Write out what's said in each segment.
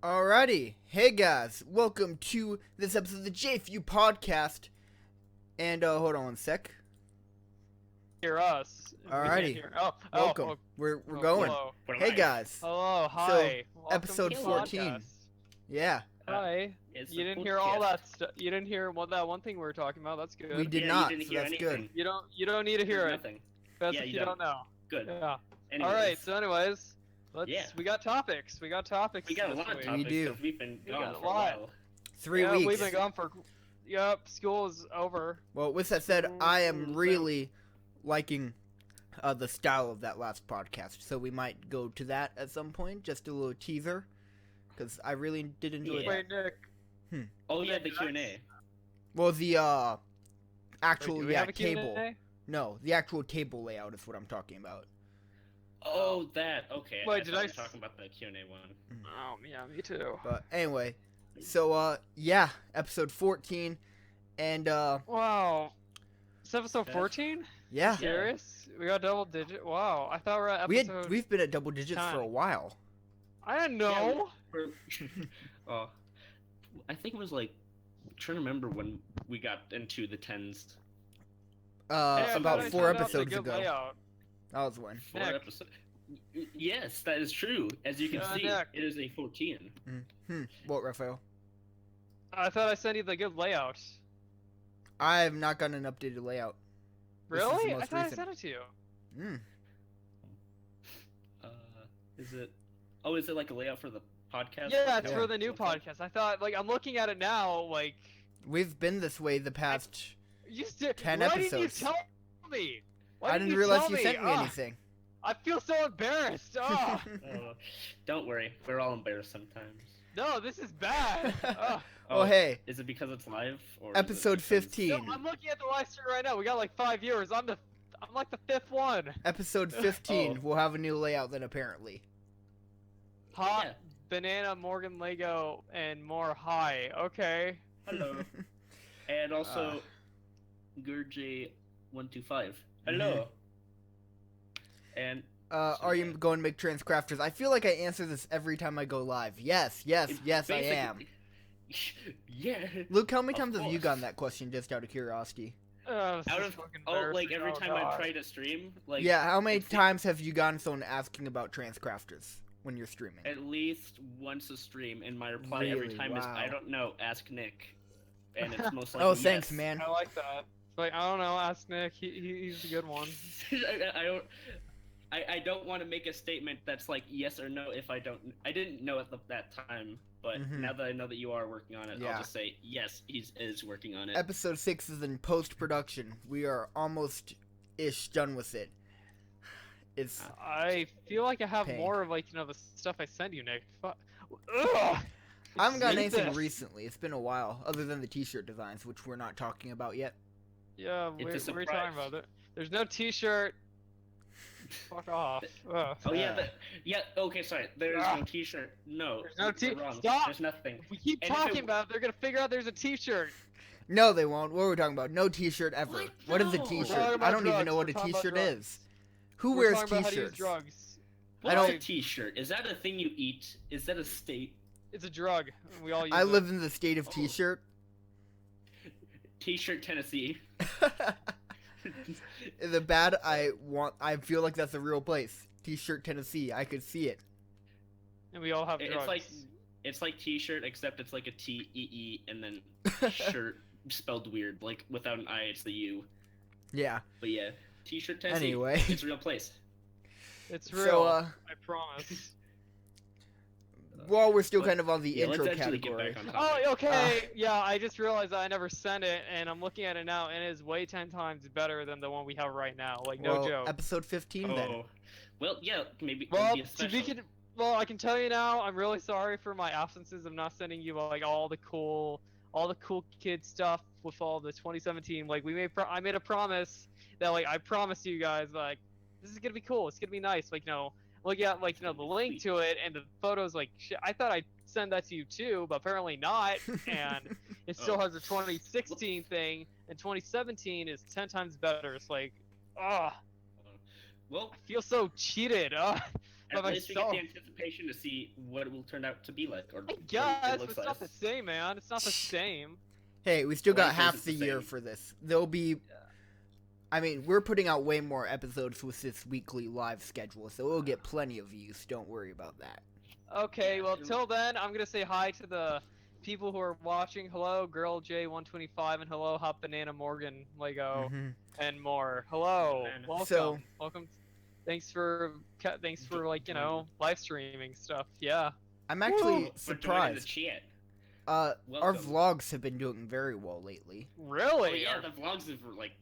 Alrighty, hey guys, welcome to this episode of the J4U podcast. And hold on one sec. Hear us. Alrighty, welcome. We're going. Hello. Hey guys. Hello. Hi. Welcome episode to the 14. podcast. Yeah, Hi. You didn't hear all that stuff. You didn't hear that one thing we were talking about. That's good. we did Yeah, not. you didn't So hear that's anything. good. You don't need to hear it. Nothing. Best Yeah, if you you don't know. Good. Yeah. Anyways, All right. So, anyways, Yeah. we got topics. We got topics. we got a this lot of week. topics. We do. 'Cause we've been We gone got a for a lot. while. 3 Yeah, weeks. We've been gone for. Yep. School is over. Well, with that said, I am Mm, really liking the style of that last podcast. So we might go to that at some point. Just a little teaser. Because I really did enjoy Yeah. Wait, Nick. Oh yeah, Yeah, the Q&A. Well, the Wait, actual do we have a table. Q&A? No, the actual table layout is what I'm talking about. Oh, that. Okay. Wait, I did thought I you were s- talking about the Q&A one. Oh yeah, me too. But anyway, so yeah, episode 14, and Wow. It's episode Yeah. 14? yeah, Serious? We got double digit? Wow. I thought we were at we episode... we've been at double digits for a 10. while. I didn't know. We're- oh, I think it was like. I'm trying to remember when we got into the tens. Hey, I About thought I 4 turned out the episodes good ago. layout. That was when. 4 Nick. episodes. Yes, that is true. As you can see, Nick. it is a 14. What, Raphael? I thought I sent you the good layout. I have not gotten an updated layout. This is the Really? I most thought I recent. sent it to you. Mm. Uh, is it? Oh, is it like a layout for the podcast? Yeah, it's Yeah. for the new Okay. podcast. I thought, like, I'm looking at it now, like, We've been this way the past. you still. 10 Why didn't you episodes. tell me? Why I didn't didn't realize tell you me? sent me Ah, anything. I feel so embarrassed. Oh, Oh, don't worry, we're all embarrassed sometimes. no, this is bad. Oh. Oh hey, Is it because it's live? Or is it episode because- 15. No, I'm looking at the live stream right now. We got like 5 viewers. I'm like the 5th one. Episode 15 Oh. will have a new layout then apparently. Hot Yeah. banana, Morgan Lego, and more high. Okay. Hello. And also, Gurj125. Hello. And Are you going to make trans crafters? I feel like I answer this every time I go live. Yes, yes, it yes, I am. basically- Yeah. Luke, how many Of times have you course. gotten that question just out of curiosity? This Out is of fucking like embarrassing. every Oh, time I God. try to stream, like Yeah, how many it's the- times have you gotten someone asking about trans crafters when you're streaming? at least once a stream, and my reply every Really? time is Wow. I don't know. Ask Nick. And it's most likely Oh, thanks, yes. man. I like that. Like, I don't know. Ask Nick. He's a good one. I don't want to make a statement that's like yes or no if I don't. I didn't know at that time, but Mhm. now that I know that you are working on it, Yeah. I'll just say yes. He is working on it. Episode 6 is in post-production. We are almost-ish done with it. It's... I feel like I have Pain. more of like the stuff I send you, Nick. Ugh. I I haven't gotten hate anything this. recently. It's been a while, other than the t-shirt designs, which we're not talking about yet. Yeah, It's a we're surprise. talking about it. There's no T-shirt. Fuck off. Ugh. Oh yeah, okay, sorry. There's Ah. no T-shirt. No, There's no you're T- wrong. Stop! There's nothing. If we keep And if talking it- about it, they're gonna figure out there's a T-shirt. No, they won't. What are we talking about? No t-shirt ever. What? What is a No. We're t-shirt? talking I about don't even know drugs. what We're a talking about t-shirt drugs. is. Who We're wears talking about how to use t-shirts? drugs. What's don't- a T-shirt? Is that a thing you eat? Is that a state? It's a drug. We all use I it. live in the state of Oh. t-shirt. T-shirt Tennessee. The bad I feel like that's a real place. T-shirt Tennessee. I could see it. And we all have drugs. It's like T-shirt except it's like a T-E-E and then shirt spelled weird, like without an I, it's the U. Yeah. But yeah, T-shirt Tennessee. Anyway. It's a real place. It's real. So I promise. while we're still But- kind of on the Yeah, intro let's actually category. get back on topic. Oh, okay. Yeah, I just realized that I never sent it, and I'm looking at it now, and it is way 10 times better than the one we have right now. Like, no well, joke. episode 15 then. Oh, well, yeah, maybe. Well, maybe a special. well, I can tell you now, I'm really sorry for my absences of not sending you like all the cool kid stuff with all the 2017. Like I made a promise that like I promised you guys like this is gonna be cool. It's gonna be nice. Like look at like the link to it and the photos. Like I thought I'd send that to you too, but apparently not. And it still has a 2016 thing, and 2017 is 10 times better. It's like, ah. Well, I feel so cheated. by At least we get myself. the anticipation to see what it will turn out to be like, or I what guess, it but looks it's like. not the same, man. It's not the same. Hey, we still got Life half isn't the the year same. for this. There'll be. I mean, we're putting out way more episodes with this weekly live schedule, so we'll get plenty of views. Don't worry about that. Okay, Yeah, well, it'll- till then, I'm gonna say hi to the people who are watching. Hello, Girl J125, and hello, Hot Banana Morgan, Lego, Mhm. and more. Hello, Banana. welcome, So- welcome. Thanks for like live streaming stuff. Yeah. I'm actually Woo! For joining the surprised. chat. Our Welcome. vlogs have been doing very well lately. Really? Oh yeah, the vlogs have like.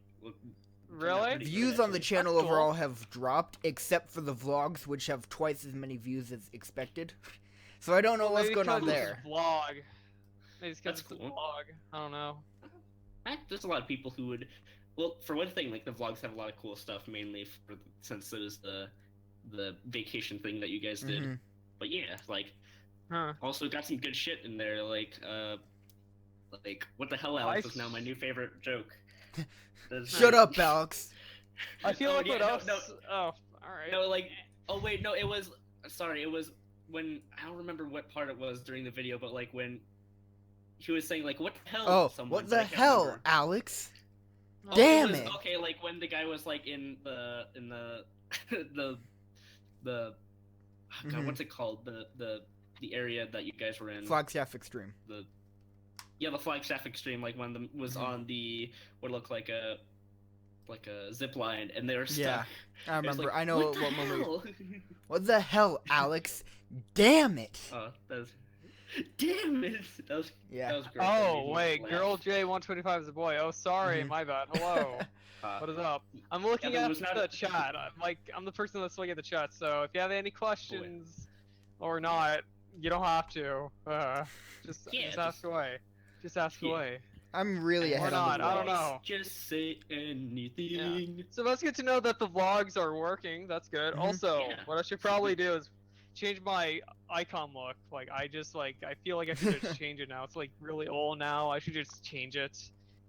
Really? pretty good, Views on the actually. channel That's cool. overall have dropped, except for the vlogs, which have twice as many views as expected. So I don't know Well, what's maybe going on 'cause it's there. a vlog. Maybe it's 'cause That's it's a cool. vlog. I don't know. There's a lot of people who would. Well, for one thing, like the vlogs have a lot of cool stuff, mainly since it is the vacation thing that you guys did. Mhm. But yeah, like Huh. also got some good shit in there, like what the hell, Alex is now my new favorite joke. Shut up, Alex. I feel Oh, like yeah, what else? no, Oh, all right. no, like oh wait, no, it was sorry, it was when I don't remember what part it was during the video, but like when he was saying like what the hell? Oh, to someone, what but I the can't hell, remember. Alex? Oh, Damn was, it. Okay, like when the guy was like in the the oh, God, Mhm. what's it called? The area that you guys were in. Flagstaff Extreme. The Flagstaff Extreme, like when was Mhm. on the what looked like a zip line, and they were stuck. Yeah, I It was remember. like, I know what the what moment. hell? What the hell, Alex? Damn it. Oh, that was. Damn it! That was Yeah. great. That made Oh me wait, laugh. Girl J125 is a boy. Oh, sorry, Mhm. my bad. Hello. What is up? I'm looking there at was not the a- chat. I'm the person that's looking at the chat. So if you have any questions or not, you don't have to. Just Yeah, ask just- away. Just ask Yeah. away. I'm really Or ahead on not, the I don't vlogs. know. Just say anything. So that's good to know that the vlogs are working. That's good. Mhm. Also, Yeah. what I should probably do is change my icon look. Like I feel like I should just change it now. It's like really old now. I should just change it.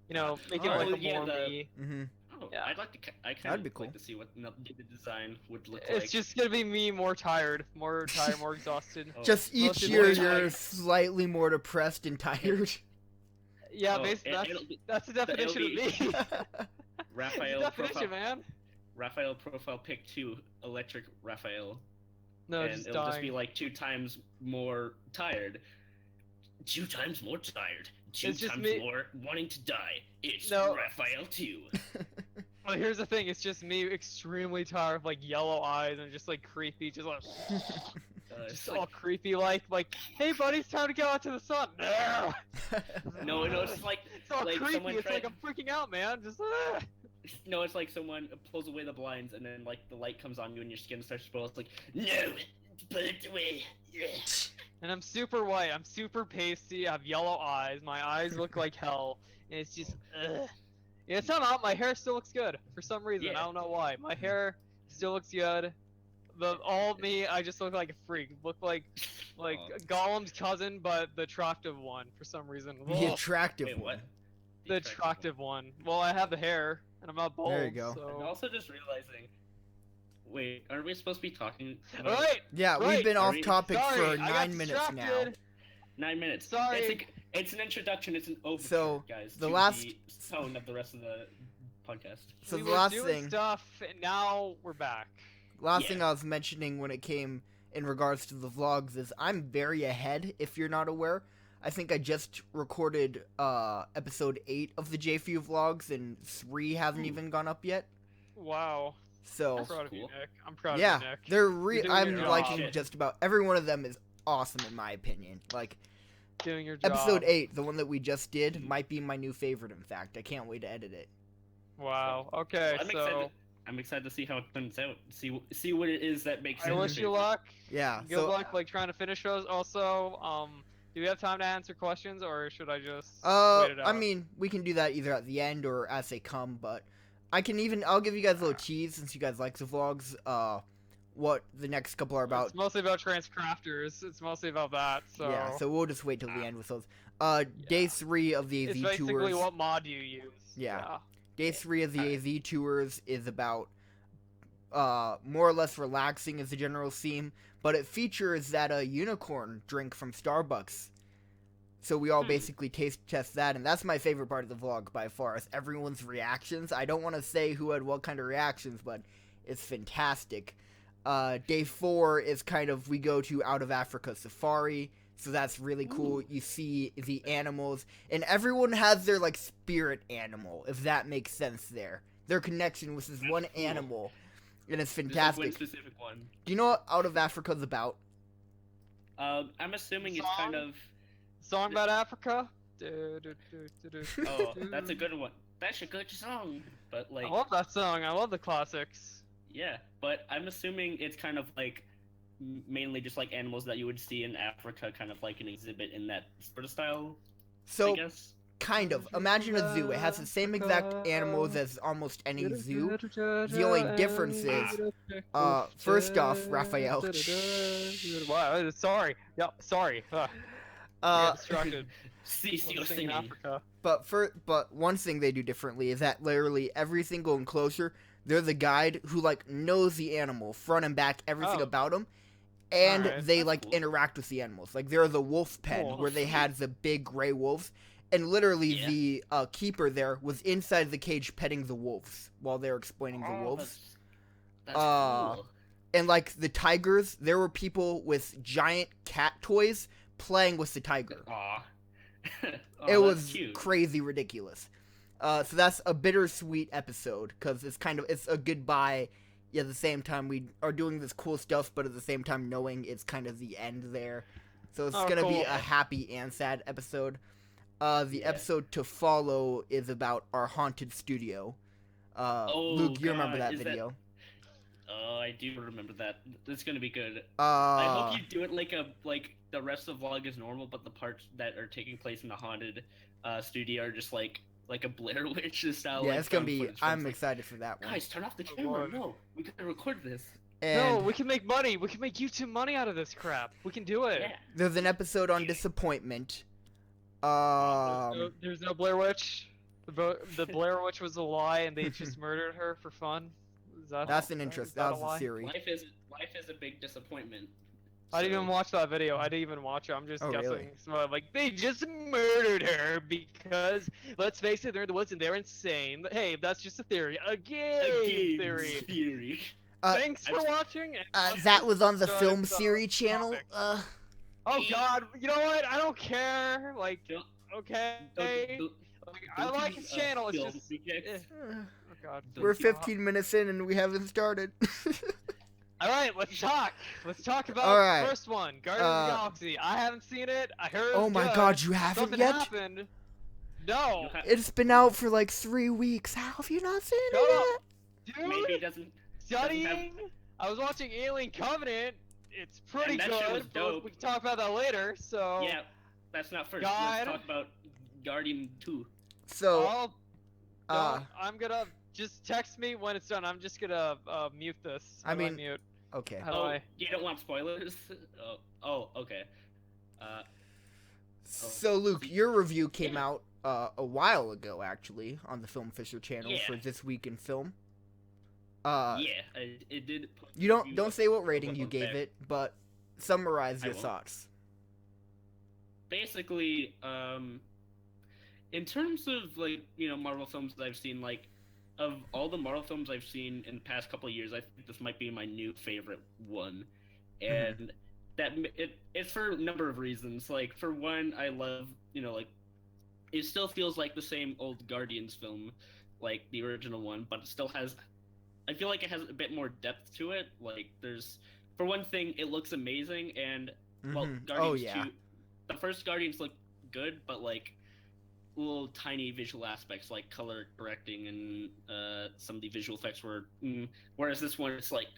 You know, make it Oh, like a yeah, more the- me. Mm-hmm. Oh, Yeah. I kind That'd of be cool. like to see what the design would look It's like. just gonna be me more tired, more exhausted. Oh. Just each Mostly year more you're tired. slightly more depressed and tired. Yeah, Oh, basically it'll be- that's the definition of me. be- It's Raphael the definition, profile, man. Raphael profile pic 2, electric Raphael, No, and just it'll just dying. be like 2 times more tired. 2 times more tired. 2 It's just times me- more wanting to die. It's No. Raphael 2. Well, here's the thing. It's just me extremely tired of like yellow eyes and just like creepy, just like It's just like- all creepy like hey buddy, it's time to go out to the sun. No, no, it's like it's all like creepy. someone It's like tried- I'm freaking out, man. Just no, it's like someone pulls away the blinds and then like the light comes on you and your skin starts to spoil. It's like no, put it away. and I'm super white. I'm super pasty. I have yellow eyes. My eyes look like hell, and it's just ugh. Yeah, it's not out. My hair still looks good for some reason. Yeah. I don't know why. My hair still looks good. All of me, I just look like a freak. Look like Aw. Gollum's cousin, but the attractive one for some reason. The Ugh, attractive Wait, one. what? the attractive one. Well, I have the hair, and I'm not bald. There you go. I'm So. also just realizing. Wait, aren't we supposed to be talking? All right. Yeah, we've Right. been off Sorry. topic Sorry, for I got 9 minutes now. distracted. 9 minutes. Sorry. It's an introduction. It's an overture, So, guys. the to last- the tone of the rest of the podcast. So we the were last doing thing, stuff, and now we're back. last Yeah. thing I was mentioning when it came in regards to the vlogs is I'm very ahead. If you're not aware, I think I just recorded episode 8 of the J4U vlogs, and 3 hasn't Ooh. even gone up yet. Wow. So I'm proud of you, cool. Nick. I'm proud yeah, of you, Nick. they're You're doing I'm your liking job. just about every one of them is awesome in my opinion. Like Doing your job. episode 8, the one that we just did, might be my new favorite. In fact, I can't wait to edit it. Wow. Okay, I'm so excited. I'm excited to see how it turns out. See what it is that makes I it wish your you favorite. luck. Yeah. Good so luck, like trying to finish those. Also, do we have time to answer questions, or should I just wait it out? I mean, we can do that either at the end or as they come, but I'll give you guys a little tease since you guys like the vlogs, what the next couple are about. It's mostly about transcrafters. It's mostly about that. So Yeah, so we'll just wait till the end with those. Day 3 of the it's AZ basically tours. what mod you use. Yeah. Day 3 of the AZ tours is about more or less relaxing is the general theme, but it features that unicorn drink from Starbucks. So we all basically taste test that, and that's my favorite part of the vlog by far, is everyone's reactions. I don't want to say who had what kind of reactions, but it's fantastic. Day 4 is kind of, we go to Out of Africa Safari, so that's really cool. Ooh. You see the animals, and everyone has their, like, spirit animal, if that makes sense there. Their connection with this one cool. animal, and it's There's like fantastic. one specific one. Do you know what Out of Africa's about? I'm assuming it's kind of. Song about Africa? Oh, that's a good one. That's a good song. But like, I love that song. I love the classics. yeah, but I'm assuming it's kind of like mainly just like animals that you would see in Africa, kind of like an exhibit in that sort of style. So, I guess. kind of. Imagine a zoo. It has the same exact animals as almost any zoo. The only difference is, first off, Raphael. Wow, sorry. Yep, sorry. Got distracted. You're Singing singing. Africa. But one thing they do differently is that literally every single enclosure, there's a guide who like knows the animal front and back, everything Oh. about them, and Alright, they that's like cool. interact with the animals. Like there's a wolf pen Cool. where they had the big gray wolves, and literally Yeah. the keeper there was inside the cage petting the wolves while they were explaining the wolves. That's cool. And like the tigers, there were people with giant cat toys playing with the tiger. Aw. It That's was cute. crazy ridiculous. So that's a bittersweet episode, because it's a goodbye. At the same time, we are doing this cool stuff, but at the same time knowing it's kind of the end there. So it's gonna be cool. a happy and sad episode. The Yeah. episode to follow is about our haunted studio. Luke, you remember God, that is that- video? Oh, I do remember that. It's gonna be good. I hope Uh, you do it like the rest of the vlog is normal, but the parts that are taking place in the haunted studio are just like a Blair Witch style. yeah, like, it's gonna found be. footage from, I'm like, excited for that one. Guys, turn off the Oh, camera. Lord. No, we gotta record this. And No, we can make money. We can make YouTube money out of this crap. We can do it. Yeah. there's an episode on disappointment. There's no Blair Witch. The Blair Witch was a lie, and they just murdered her for fun. Is that, That's an is interest. that That a was a lie? theory. Life is a big disappointment. I didn't So- even watch that video. I didn't even watch it. I'm just Oh, guessing. really? So I'm like, they just murdered her because, let's face it, they're in the woods and they're insane. But hey, that's just a theory. A game theory. Uh, Thanks for watching. and That was on the so Film it's, Series channel. topic. Hey. Oh God, you know what? I don't care. Like, Don't- okay. Like, I don't like do, his channel. It's film just. rejects. Oh God. We're Don't- 15 minutes in and we haven't started. All right, let's talk. Let's talk about All right. the first one, Guardians of the Galaxy. I haven't seen it. I heard. It Oh was my good. God, you haven't Something yet? happened. No. You ha- It's been out for like 3 weeks. How have you not seen Shut it up. Dude, Maybe it doesn't. studying. I was watching Alien Covenant. It's pretty And that shit good. was but dope. We can talk about that later. So. Yeah, that's not first. God. Let's talk about Guardian 2. yet? So, I'll, uh, I'm gonna just text me when it's done. I'm just gonna mute this. I How do mean- mute. okay. How do Oh, I? you don't want spoilers? Oh, okay. So Luke, your review came out a while ago, actually, on the Film Fisher channel Yeah. for This Week in Film. Yeah, it did. You don't say what rating you gave it, but summarize I your won't. thoughts. Basically, in terms of like Marvel films that I've seen, like of all the Marvel films I've seen in the past couple of years, I think this might be my new favorite one, and it's for a number of reasons. Like for one, I love like it still feels like the same old Guardians film, like the original one, but it still has. I feel like it has a bit more depth to it. Like there's, for one thing, it looks amazing, and well, Mhm. Guardians Oh yeah. 2, the first Guardians looked good, but like little tiny visual aspects like color correcting and some of the visual effects were. Whereas this one, it's like,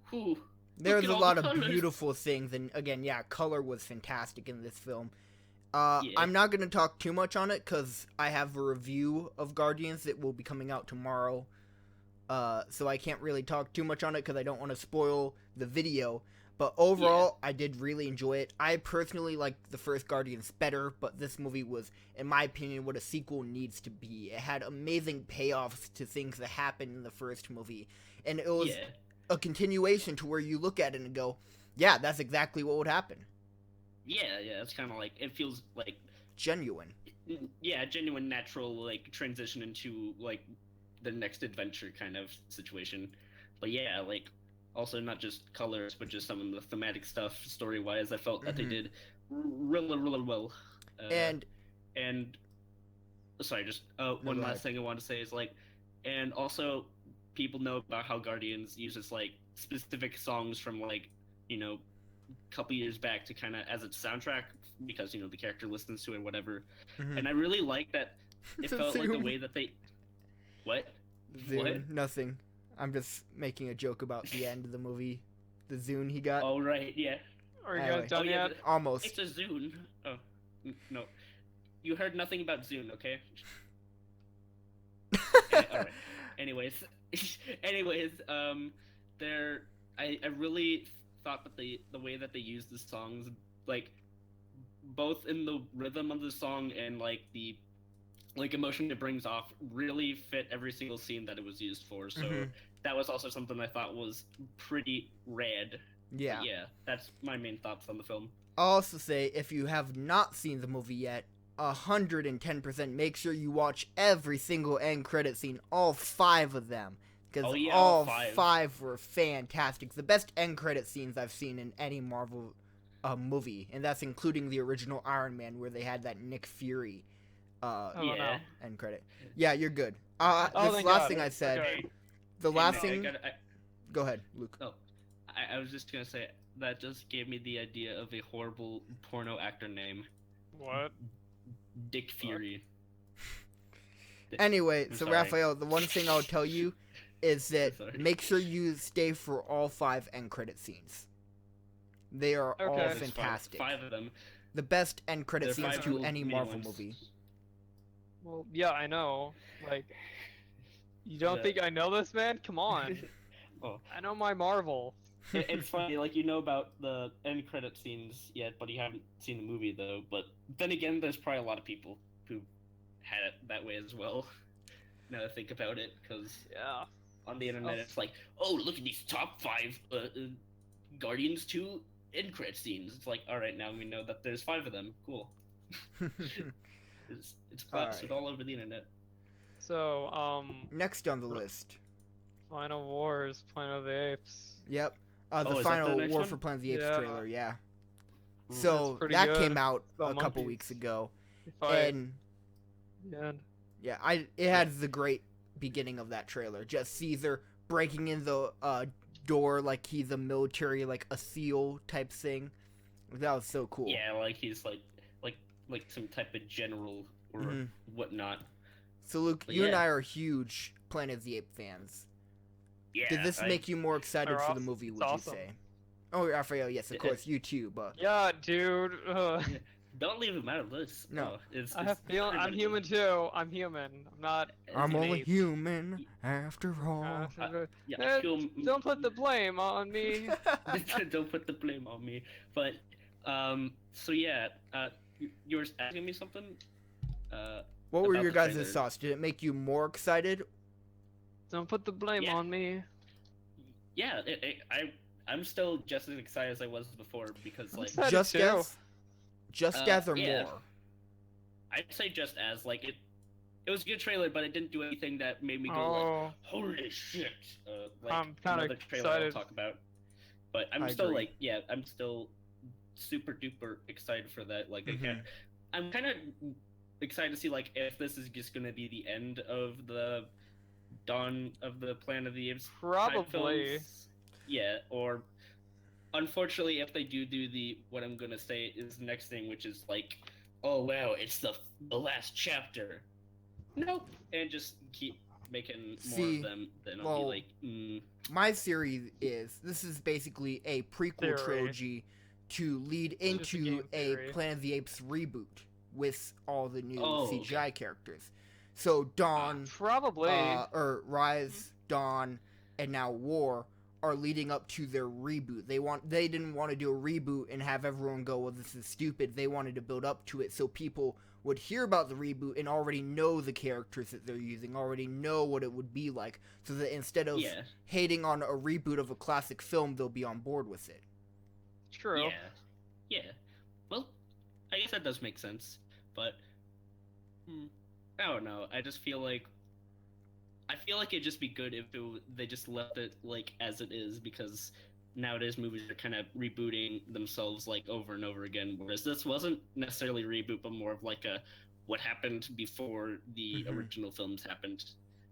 whew. There's at a all lot the of colors. beautiful things, and again, yeah, color was fantastic in this film. Yeah. I'm not going to talk too much on it, because I have a review of Guardians that will be coming out tomorrow, so I can't really talk too much on it, because I don't want to spoil the video, But overall, I did really enjoy it. I personally like the first Guardians better, but this movie was, in my opinion, what a sequel needs to be. It had amazing payoffs to things that happened in the first movie, and it was a continuation to where you look at it and go, yeah, that's exactly what would happen. Yeah, it's kind of like, it feels like genuine. Yeah, genuine, natural, like, transition into, like, the next adventure kind of situation. But yeah, like, also not just colors, but just some of the thematic stuff, story-wise, I felt that they did really, really well. And sorry, just one last thing I want to say is, like, and also people know about how Guardians uses, like, specific songs from, like, you know, a couple years back to kind of as its soundtrack, because, you know, the character listens to it, whatever. And I really like that it felt like the way that they... What? Zune, nothing. I'm just making a joke about the end of the movie. The Zune he got. Oh, right, yeah. Are you guys done yet? Almost. It's a Zune. Oh, no. You heard nothing about Zune, okay? Alright. Anyways, I really thought that the way that they used the songs, like, both in the rhythm of the song and, like, the emotion it brings off, really fit every single scene that it was used for. So that was also something I thought was pretty rad. Yeah. But yeah, that's my main thoughts on the film. I'll also say, if you have not seen the movie yet, 110% make sure you watch every single end credit scene, all 5 of them. Because all five were fantastic. The best end credit scenes I've seen in any Marvel movie. And that's including the original Iron Man, where they had that Nick Fury end credit. Yeah, you're good. This last thing I said. Okay. The last thing... Go ahead, Luke. Oh, I was just going to say, that just gave me the idea of a horrible porno actor name. What? Dick Fury. Anyway, so Raphael, the one thing I'll tell you is that make sure you stay for all 5 end credit scenes. They are all fantastic. 5 of them. The best end credit scenes to any Marvel movie. Well, yeah, I know. Like, you don't think I know this, man? Come on. I know my Marvel. It's funny, like, you know about the end credit scenes yet, but you haven't seen the movie, though. But then again, there's probably a lot of people who had it that way as well. Now that I think about it, because on the internet it's like, oh, look at these top 5 Guardians 2 end credit scenes. It's like, all right, now we know that there's 5 of them. Cool. It's plastered all over the internet. So, next on the list, Final Wars, Planet of the Apes. Yep. The final War for Planet of the Apes trailer, So that came out a couple weeks ago, and it had the great beginning of that trailer. Just Caesar breaking in the door like he's a military, like a SEAL type thing. That was so cool. Yeah, like he's like some type of general or whatnot. So Luke, you and I are huge Planet of the Apes fans. Yeah. Did this make you more excited for the movie, would you say? Oh, Raphael, yes, of course, you too, but... Yeah, dude. Don't leave him out of this. No. I'm human too. I'm human. I'm not... I'm only human, after all. Don't put the blame on me. Don't put the blame on me. But, so yeah, you were asking me something? What were your guys' thoughts? Did it make you more excited? Don't put the blame on me. Yeah, I'm still just as excited as I was before, because like just as or more. I'd say just as, like, it was a good trailer, but it didn't do anything that made me go like, holy shit! Like I'm kind of trailer excited. I'll talk about. But I'm still like, I'm still super duper excited for that. Like, I'm kind of excited to see like if this is just gonna be the end of the Dawn of the Planet of the Apes. Probably. Yeah, or unfortunately, if they do the what I'm gonna say is the next thing, which is like, oh wow, it's the last chapter. Nope, and just keep making more of them. Then I'll be like, my theory is this is basically a prequel trilogy to lead into a Planet of the Apes reboot with all the new CGI characters. So Dawn, probably, or Rise, Dawn, and now War are leading up to their reboot. They didn't want to do a reboot and have everyone go, well, this is stupid. They wanted to build up to it so people would hear about the reboot and already know the characters that they're using, already know what it would be like, so that instead of hating on a reboot of a classic film, they'll be on board with it. True. Yeah. Well, I guess that does make sense, but I don't know. I feel like it'd just be good if they just left it like as it is, because nowadays movies are kind of rebooting themselves like over and over again, whereas this wasn't necessarily a reboot, but more of like a what happened before the original films happened.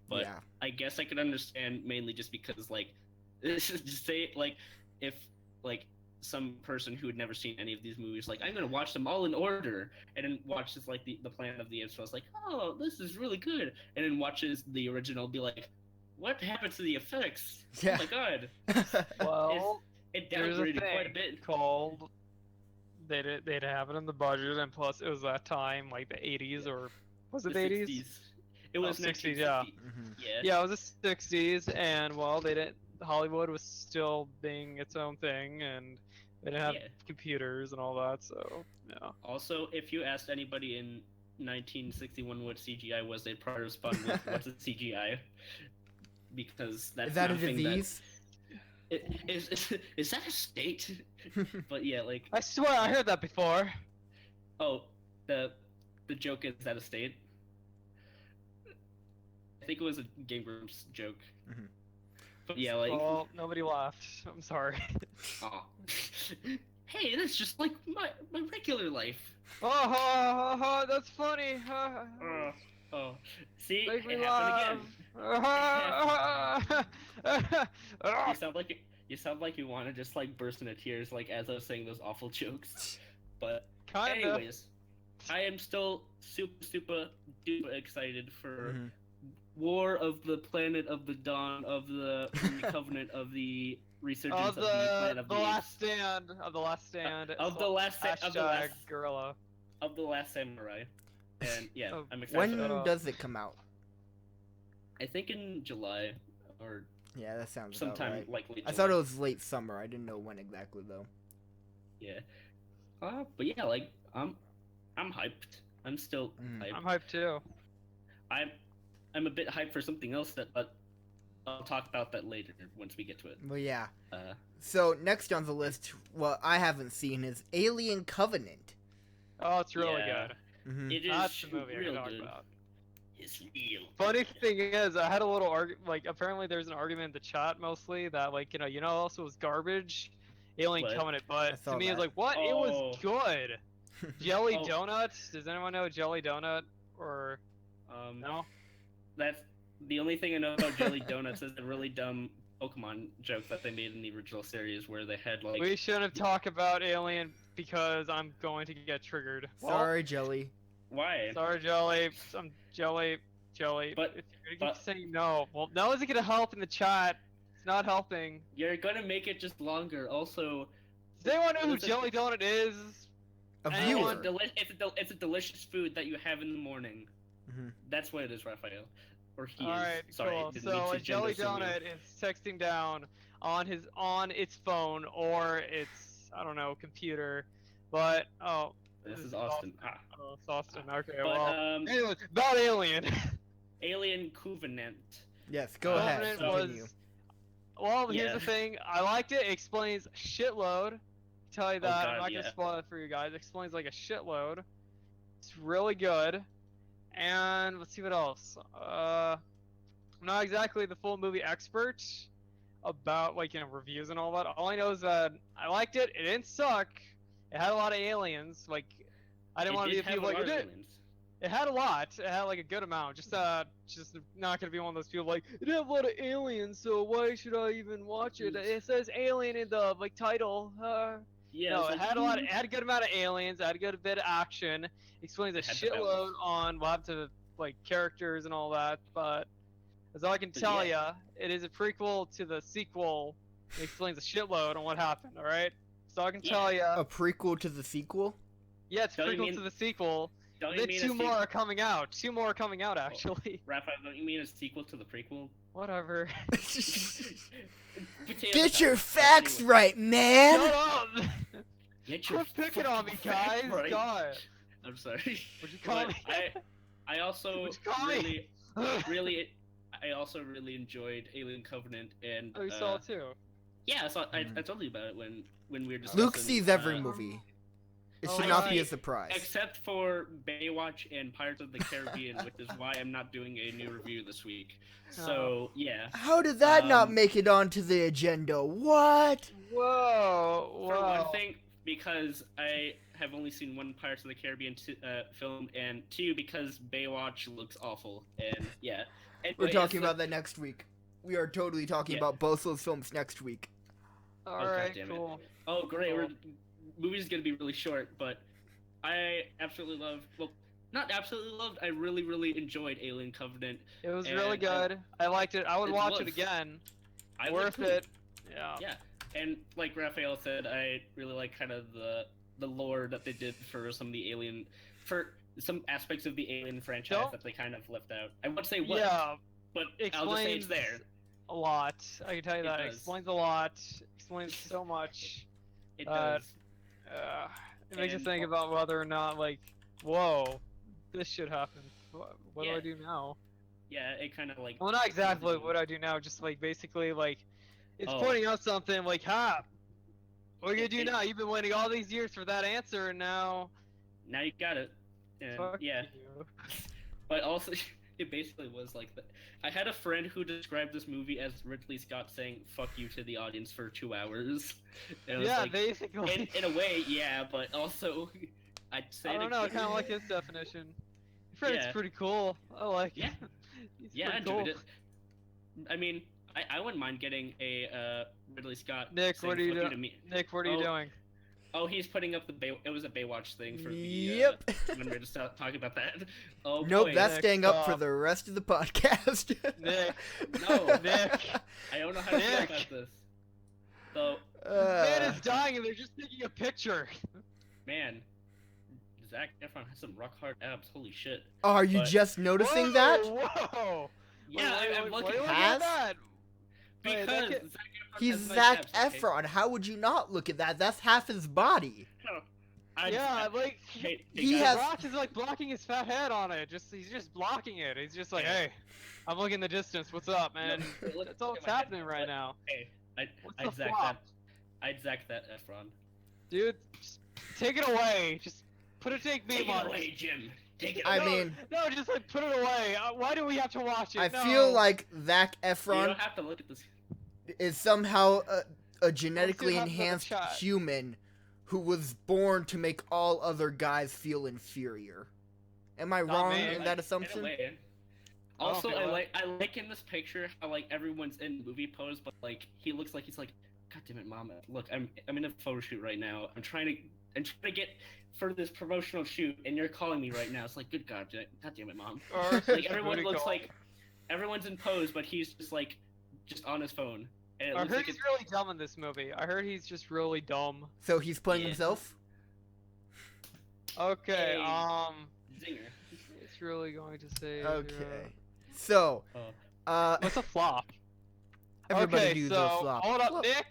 But I guess I could understand mainly just because like just say like if like some person who had never seen any of these movies, like, I'm gonna watch them all in order, and then watches like the Planet of the Apes, so I was like, oh, this is really good, and then watches the original, be like, what happened to the effects? Yeah. Oh my god. Well, it there's a downgraded thing quite a bit. called they'd have it in the budget, and plus it was that time, like the 80s, or was it the 80s? 60s. It was 60s, 1960. yeah. Yeah. It was the 60s, and well, Hollywood was still being its own thing, and they didn't have computers and all that, so yeah. Also, if you asked anybody in 1961 what CGI was, they'd probably respond with, "What's a CGI?" Because that's is that a nothing disease? Is that a state? But yeah, like, I swear I heard that before. oh, the joke is that a state. I think it was a Game Grumps joke. But yeah, like, well, nobody laughed. I'm sorry. oh. Hey, that's just like my regular life. Oh, that's funny. Oh, see, Make me it happened laugh. again. You sound like you want to just like burst into tears, like as I was saying those awful jokes. But Kinda. anyways, I am still super duper excited for War of the Planet of the Dawn of the Covenant of the Resurgence of the Planet of the Last Apes. Stand of the Last Stand Of the last gorilla of the Last Samurai. And yeah, I'm excited. When for that. does it come out? I think in July or Yeah, that sounds sometime about right. like late. I thought it was late summer. I didn't know when exactly though. Yeah. But yeah, like I'm hyped. I'm still hyped. I'm hyped too. I'm a bit hyped for something else but I'll talk about that later once we get to it. Well, yeah. So next on the list, what I haven't seen is Alien Covenant. Oh, it's really good. It is That's the movie I real talk good. about. It's real. Funny thing is, I had a little like apparently there's an argument in the chat mostly that like also was garbage, Alien What? Covenant, but to me that. it's like what? It was good. Jelly Oh. Donuts. Does anyone know Jelly Donut or no? That's the only thing I know about Jelly Donuts is the really dumb Pokemon joke that they made in the original series where they had like. We shouldn't talk about Alien because I'm going to get triggered. Sorry, Jelly. Why? Sorry, Jelly. I'm Jelly. But- if you're gonna keep saying no, well, no isn't gonna help in the chat. It's not helping. You're gonna make it just longer. Also, Does anyone know who Listen- Jelly Donut is? A Anyone- viewer. it's a delicious food that you have in the morning. Mhm. That's what it is, Raphael. Or he Alright, is. Sorry. cool. didn't So mean a to Jelly gender assume you. Donut is texting down on its phone or its computer, but This is Austin. Oh, it's Austin. Okay, But well, anyways, about Alien. Alien Covenant. Yes, go ahead. Covenant Continue. Well, here's Yeah. the thing. I liked it. It explains a shitload. Tell you that. God, I'm not yeah. gonna spoil it for you guys. It explains like a shitload. It's really good. And let's see what else. I'm not exactly the full movie expert about reviews and all that. All I know is that I liked it. It didn't suck. It had a lot of aliens. Like I didn't want to be have people like a lot it of did. aliens. It had a lot. It had like a good amount. Just not gonna be one of those people like it had a lot of aliens. So why should I even watch it? It says alien in the title. Yeah. No, it's it like, had a lot. It had a good amount of aliens. It had a good bit of action. Explains a It had the shitload balance. on what happened to characters and all that. But as I can But tell yeah. ya, it is a prequel to the sequel. It explains a shitload on what happened. All right. So I can tell ya. A prequel to the sequel? Yeah, it's a So you prequel mean- to the sequel. Don't you Then mean two more are coming out. Two more are coming out, actually. Raphael, don't you mean a sequel to the prequel? Whatever. Get your facts right, man. Shut up! Get your Quit picking on me, fucking facts guys. right. God. I'm sorry. What'd you call me? I also What'd you call me? I also really enjoyed Alien Covenant, and Oh, you saw it too. yeah, I told you about it when we were discussing. Luke sees every movie. It should Oh, not be I a see. surprise. Except for BayWATCH and Pirates of the Caribbean, which is why I'm not doing a new review this week. So yeah. How did that not make it onto the agenda? What? Whoa. For one thing, because I have only seen one Pirates of the Caribbean film, and two, because BayWATCH looks awful, and yeah. Anyway, We're talking about that next week. We are totally talking about both those films next week. Alright, goddammit. cool. Oh great, Cool. movie's gonna be really short, but I absolutely love. Well, not absolutely loved. I really enjoyed Alien Covenant. It was And really good. I liked it. I would It watch was. it again. I would Worth too. it. Yeah. Yeah, and like Raphael said, I really like kind of the lore that they did for some of the Alien, for some aspects of the Alien franchise Don't- that they kind of left out. I won't say what, Yeah. but It I'll just say it's explains there. a lot. I can tell you It that. It does. explains a lot. Explains so much. It Uh, does. It makes you And- think about whether or not, like, whoa, this should happen. What do Yeah. I do now? Yeah, it kind of like. Well, not exactly what I do now, just like basically like it's Oh. pointing out something like, ha, what are you gonna do It- now? You've been waiting all these years for that answer, and now Now you got it. And fuck yeah, you. but also it basically was like that. I had a friend who described this movie as Ridley Scott saying "fuck you" to the audience for 2 hours. And I was Yeah, like, basically. in a way, yeah, but also I'd say I it don't know. I again. kind of like his definition. Your friend's Yeah. pretty cool. I like Yeah. it. He's Yeah, I pretty enjoyed cool. it. I mean, I wouldn't mind getting a Ridley Scott. Nick, saying what are you "fuck doing? to me." Nick, what are you Oh, doing? Oh, he's putting up it was a BayWATCH thing for the. Yep. When we were just talking about that. Oh Nope, boy. that's Nick, staying up for stop. the rest of the podcast. Nick. No, Nick. I don't know how to feel Nick. about this. So, Man is dying, and they're just taking a picture. man, Zac Efron has some rock hard abs. Holy shit. Are you But- just noticing Whoa, that? Whoa. Yeah, I'm why looking are you looking Has? at that? Wait, because that kid- Zac Efron He's has nice Zac abs, okay? Efron. How would you not look at that? That's half his body. Yeah, like Hey, he guys, has- Rock is like blocking his fat head on it. He's just blocking it. He's just like, Yeah. hey, I'm looking in the distance. What's up, man? look- That's all look at that's my head. happening right now. Hey, What's I'd the Zac flop? that. I'd Zac that Efron. Dude, just take it away. Just put a take Take beam it on away, Jim. Take it I away. mean- no, just like put it away. Why do we have to watch it? I No. feel like Zac You Efron don't have to look at this. is somehow a genetically happens in the enhanced chat. human who was born to make all other guys feel inferior. Am I wrong me. in that In assumption? a way. I don't Also, feel I like in this picture how like everyone's in movie pose, but like he looks like he's like, God damn it, mom! Look, I'm in a photo shoot right now. I'm trying to get for this promotional shoot, and you're calling me right now. It's like, God damn it, mom! Or Like everyone booty looks call. like everyone's in pose, but he's just like just on his phone. And it I looks heard like he's it's, really dumb in this movie. I heard he's just really dumb. So he's playing Yeah. himself? Okay, Hey. Zinger. it's really going to say. Okay. So, Oh. What's a flop? everybody okay, do so the flop. hold up, Flop. Nick.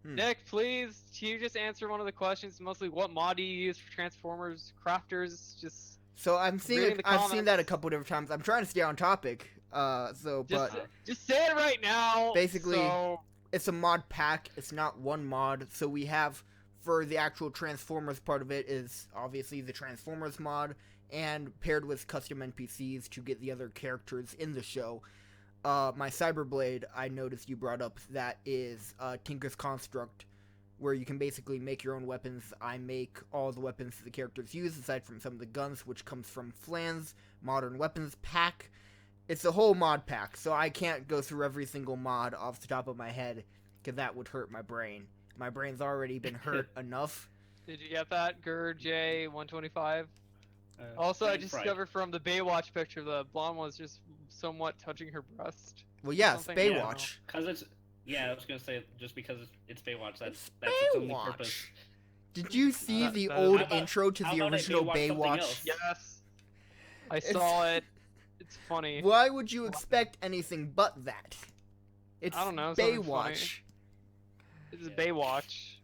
Hmm. Nick, please, can you just answer one of the questions? Mostly, what mod do you use for Transformers Crafters? Just, So I'm seeing reading the I've seen that a comments. couple different times. I'm trying to stay on topic. So just, but just say it right now. Basically- so, it's a mod pack. It's not one mod. So we have for the actual Transformers part of it is obviously the Transformers mod and paired with custom NPCs to get the other characters in the show. My Cyberblade, I noticed you brought up, that is Tinker's Construct, where you can basically make your own weapons. I make all the weapons the characters use, aside from some of the guns, which comes from Flan's Modern Weapons pack. It's a whole mod pack, so I can't go through every single mod off the top of my head, because that would hurt my brain. My brain's already been hurt enough. did you get that, Gur J125? Uh, Also, I brain just fried. discovered from the BayWATCH picture the blonde was just somewhat touching her breast. Well, yes, Something, yeah. BayWATCH. Cause it's I was gonna say just because it's BayWATCH. That's It's its only BayWATCH. purpose. Did you see That- the that- old How about- intro to how the about I original BayWATCH something BayWATCH? else? Yes. I saw it. It's funny. Why would you expect anything but that? It's I don't know, something funny. BayWATCH. This is BayWATCH.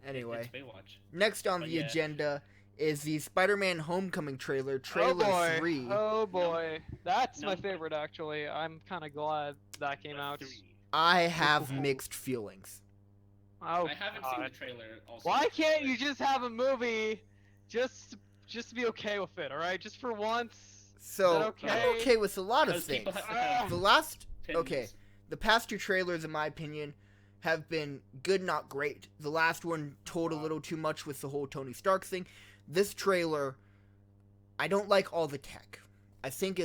Anyway. It's BayWATCH. Next on But the yeah. agenda is the Spider-Man Homecoming trailer, Oh trailer boy. 3. Oh boy. That's my Number- favorite actually. I'm kind of glad that came out. 3. I have mixed feelings. Oh I haven't seen the God. trailer. Also, Why can't you just have a movie just be okay with it, alright? Just for once. So, okay? I'm okay with a lot of Because things. people have to have The last, opinions. okay, the past 2 trailers, in my opinion, have been good, not great. The last one told a little too much with the whole Tony Stark thing. This trailer, I don't like all the tech. I think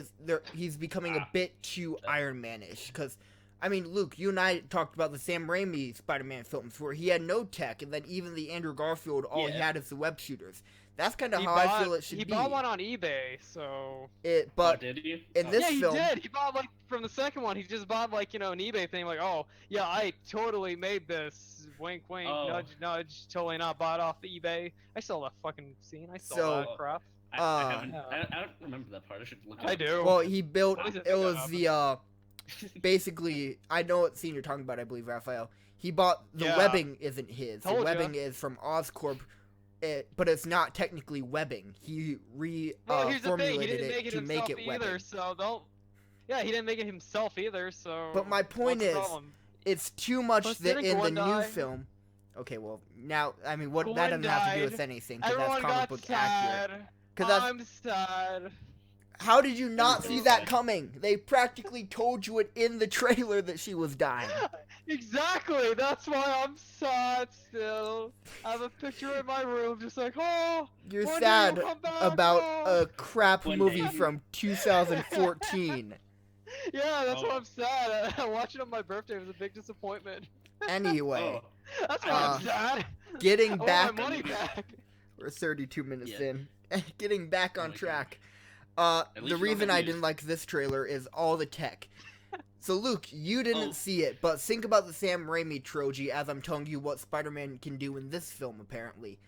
he's becoming a bit too Iron Man-ish, because, I mean, Luke, you and I talked about the Sam Raimi Spider-Man films, where he had no tech, and then even the Andrew Garfield, all he Yeah. had is the web shooters. That's kind of He how I feel it should He be. bought one on eBay, so. But did you? in this Yeah, he film, did. He bought like from the second one. He just bought like an eBay thing. Like, oh yeah, I totally made this. Wink, wink, Oh. nudge, nudge. Totally not bought off the eBay. I saw that fucking scene. I saw So, that crap. I haven't. Yeah. I don't remember that part. I should look. I it do. well, he built, What is it it was about? the, basically, I know what scene you're talking about, I believe, Raphael. He bought, the Yeah. webbing isn't his. The Told ya. webbing is from Oscorp, but it's not technically webbing. He Well, here's the thing. He formulated didn't make it it to himself make it either. webbing. So don't. Yeah, he didn't make it himself either. So. But my point what's the is, problem? it's too much Plus, that didn't in the Gwen new die? film. Okay, well, now, I mean, what that Gwen doesn't have to do died. with anything, because Everyone that's comic got book sad. accurate. 'Cause that's, I'm sad. how did you not see that Okay. coming? They practically told you it in the trailer that she was dying. Exactly. That's why I'm sad still. I have a picture in my room, just like, oh. You're when do sad you come back? about Oh." a crap One movie day. from 2014. Yeah, that's why Oh. I'm sad. Watching it on my birthday was a big disappointment. Anyway, Oh, That's why I'm sad. getting I want back, my money back. we're 32 minutes Yeah. in. Getting back Oh on my track. At least The you don't reason have I news. didn't like this trailer is all the tech. So Luke, you didn't Oh. see it, but think about the Sam Raimi trilogy as I'm telling you what Spider-Man can do in this film, apparently.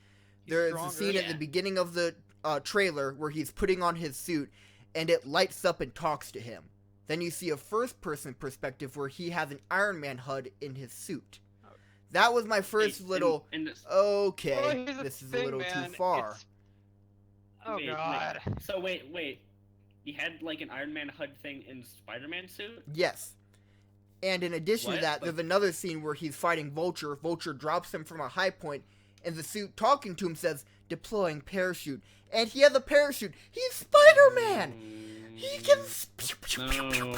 He's There is a stronger. scene at the Yeah. beginning of the trailer where he's putting on his suit, and it lights up and talks to him. Then you see a first-person perspective where he has an Iron Man HUD in his suit. That was my first little, in this, okay, Well, here's the this is a thing, little man, too far. it's- Oh wait, god. So wait. He had like an Iron Man HUD thing in Spider-Man suit. Yes. And in addition to What? that, there's another scene where he's fighting Vulture. Vulture drops him from a high point, and the suit talking to him says, deploying parachute. And he has a parachute. He's Spider-Man! He can... No.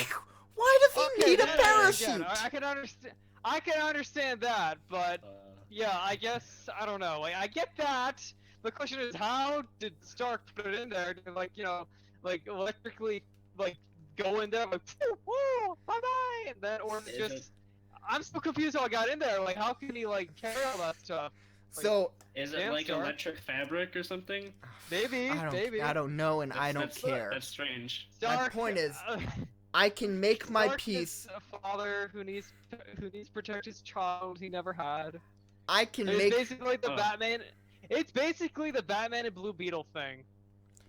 Why does he Okay, need a yeah, parachute? again, I can understand. I can understand that, but yeah, I guess I don't know. Like, I get that. The question is, how did Stark put it in there? To, like, like electrically, like go in there, like, woo, bye bye, and then, or Is just. it- I'm so confused how I got in there. Like, how can he like carry all that stuff? So, Is it Damn, like Stark. electric fabric or something? Maybe, maybe. I don't know, and I don't That's- care. That's strange. My Stark, point is, I can make my Stark peace... is a father who needs to protect his child he never had. I can It's make... basically the Oh. Batman. It's basically the Batman and Blue Beetle thing,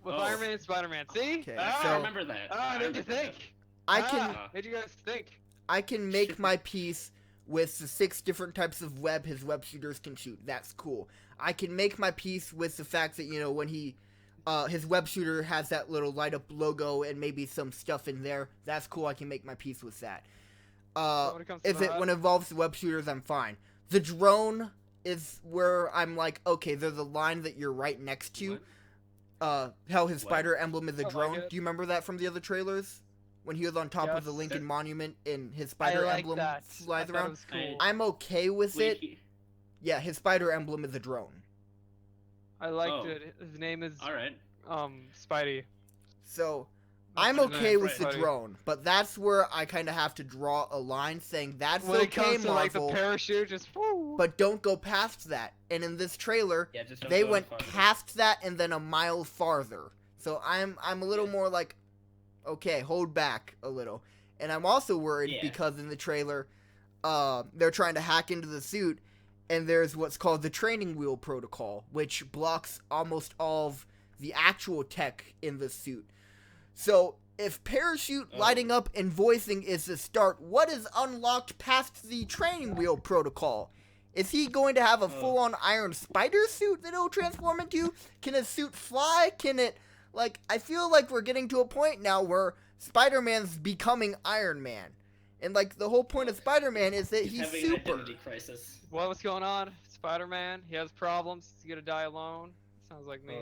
with Oh. Iron Man and Spider-Man. See? Okay, I so- remember that. Ah, I made you remember that. think. I can... Ah. Made you guys think. I can make my peace with the 6 different types of web his web shooters can shoot. That's cool. I can make my peace with the fact that, when he, his web shooter has that little light up logo and maybe some stuff in there. That's cool. I can make my peace with that. When it comes to If it that- when it involves the web shooters, I'm fine. The drone is where I'm like, okay, there's a line that you're right next to. What? How his What? spider emblem is a I like drone. it. Do you remember that from the other trailers? When he was on top of the Yes. Lincoln Monument and his I spider like emblem that. flies I thought it around? was cool. I'm okay with Wait, it. Yeah, his spider emblem is a drone. I liked Oh. it. His name is all right. Spidey. So, That's I'm his okay name, with the Spidey. drone, but that's where I kind of have to draw a line saying that's When it okay, comes to like the Marvel, parachute, just woo. but don't go past that. And in this trailer, Yeah, just don't they go went farther. past that and then a mile farther. So I'm a little more like, okay, hold back a little. And I'm also worried Yeah. because in the trailer, they're trying to hack into the suit, and there's what's called the training wheel protocol, which blocks almost all of the actual tech in the suit. So if parachute lighting up and voicing is the start, what is unlocked past the training wheel protocol? Is he going to have a full-on iron spider suit that it'll transform into? Can his suit fly? Can it, like, I feel like we're getting to a point now where Spider-Man's becoming Iron Man. And, like, the whole point of Spider-Man is that he's having super. an identity crisis. What's going on? Spider-Man, he has problems. He's gonna die alone. Sounds like me.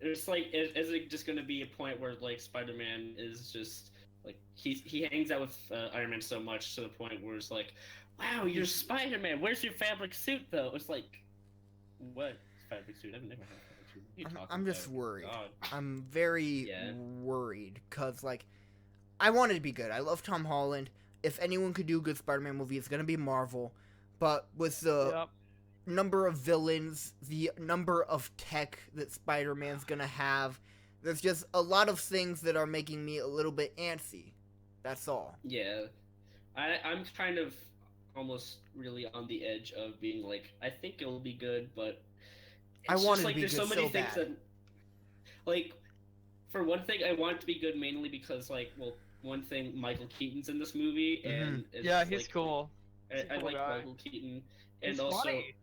It's like, is it just gonna be a point where like Spider-Man is just like he hangs out with Iron Man so much to the point where it's like, wow, you're Spider-Man. Where's your fabric suit though? It's like, what fabric suit? I've never had a fabric suit. What are you talking I'm just about? worried. God. I'm very worried because, like, I want it to be good. I love Tom Holland. If anyone could do a good Spider-Man movie, it's gonna be Marvel. But with the number of villains, the number of tech that Spider-Man's gonna have, there's just a lot of things that are making me a little bit antsy. That's all. Yeah, I'm kind of almost really on the edge of being like, I think it'll be good, but I want it like to be there's good so many so things bad. that, like, for one thing, I want it to be good mainly because, like, well, one thing, Michael Keaton's in this movie, and it's, Yeah, he's like, cool. I cool like guy. Michael Keaton, and He's also, funny.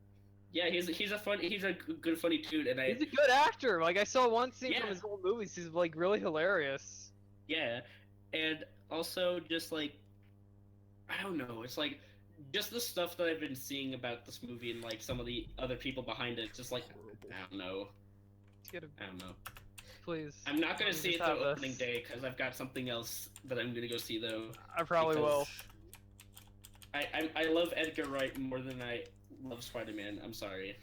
yeah, he's a good funny dude, and He's a good actor. Like I saw one scene Yeah. from his old movies. He's like really hilarious. yeah, and also just like, I don't know, it's like just the stuff that I've been seeing about this movie and like some of the other people behind it, just like I don't know. I don't know. Please. I'm not gonna see it just have the opening this. day because I've got something else that I'm gonna go see though. I probably because will. I love Edgar Wright more than I love Spider-Man. I'm sorry.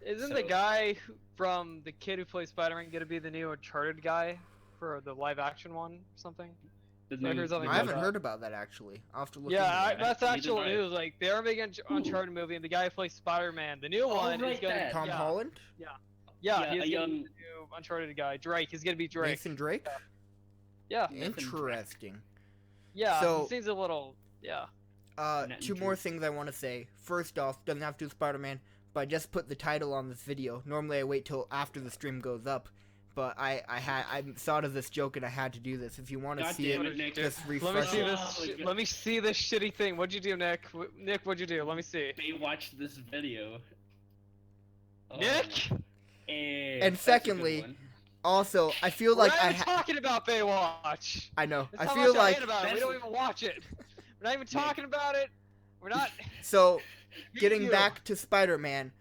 Isn't So- the guy from the kid who plays Spider-Man gonna be the new Uncharted guy for the live-action one or something? The I heard something I about haven't that. heard about that actually. I'll have to look Yeah, into that. that's Neither actual have I. news. Like they're making an Uncharted movie, and the guy who plays Spider-Man, the new one, is right, gonna that. Tom Holland? Yeah, Yeah, he's a gonna be young- the new Uncharted guy. Drake. He's gonna be Drake. Nathan Drake? Yeah, Interesting. yeah. So- he seems a little. Yeah. Nathan Two more Drake. things I want to say. First off, doesn't have to do Spider-Man, but I just put the title on this video. Normally I wait till after the stream goes up, but I thought of this joke and I had to do this. If you want to God see damn it, it, Nick. just Let me refresh see it. this. Oh my God. Let me see this shitty thing. What'd you do, Nick? Nick, what'd you do? Let me see. BayWATCH this video. Oh, Nick. and that's a good secondly, one. Also, I feel like We're not even talking about BayWATCH. I know. That's I how feel much I like hate about it. We don't even watch it. We're not even talking about it. We're not. so. Me Getting too. back to Spider-Man,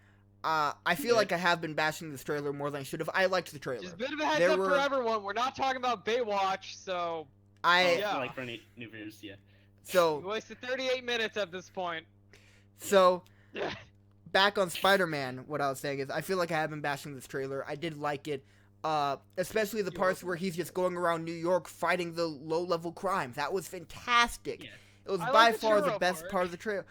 I feel Yeah. like I have been bashing this trailer more than I should have. I liked the trailer. Just a bit of a heads There up were- for everyone. We're not talking about BayWATCH, so Yeah. yeah. Like for any new viewers, yeah. we So wasted 38 minutes at this point. Yeah. back on Spider-Man, what I was saying is I feel like I have been bashing this trailer. I did like it, especially the parts where he's just going around New York fighting the low-level crime. That was fantastic. Yeah. It was I by like the far the churro best part. part of the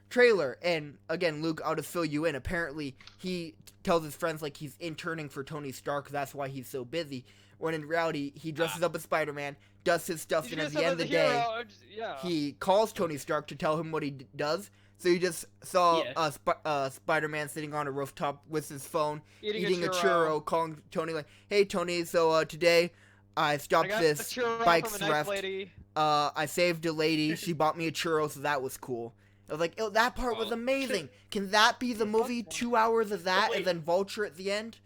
trailer. And again, Luke, I'll just fill you in. Apparently, he tells his friends like he's interning for Tony Stark. That's why he's so busy. When in reality, he dresses up as Spider-Man, does his stuff, Did and you at get the some end of the the day, hero? Yeah. he calls Tony Stark to tell him what he does. So you just saw Yeah. Spider-Man sitting on a rooftop with his phone, Eating a churro, calling Tony like, "Hey Tony, so today I I stopped got this a churro bike from a nice theft. lady. I saved a lady. She bought me a churro, so that was cool." I was like, "Oh, that part was Oh. amazing. Can that be the movie? 2 hours of that, wait. and then Vulture at the end?"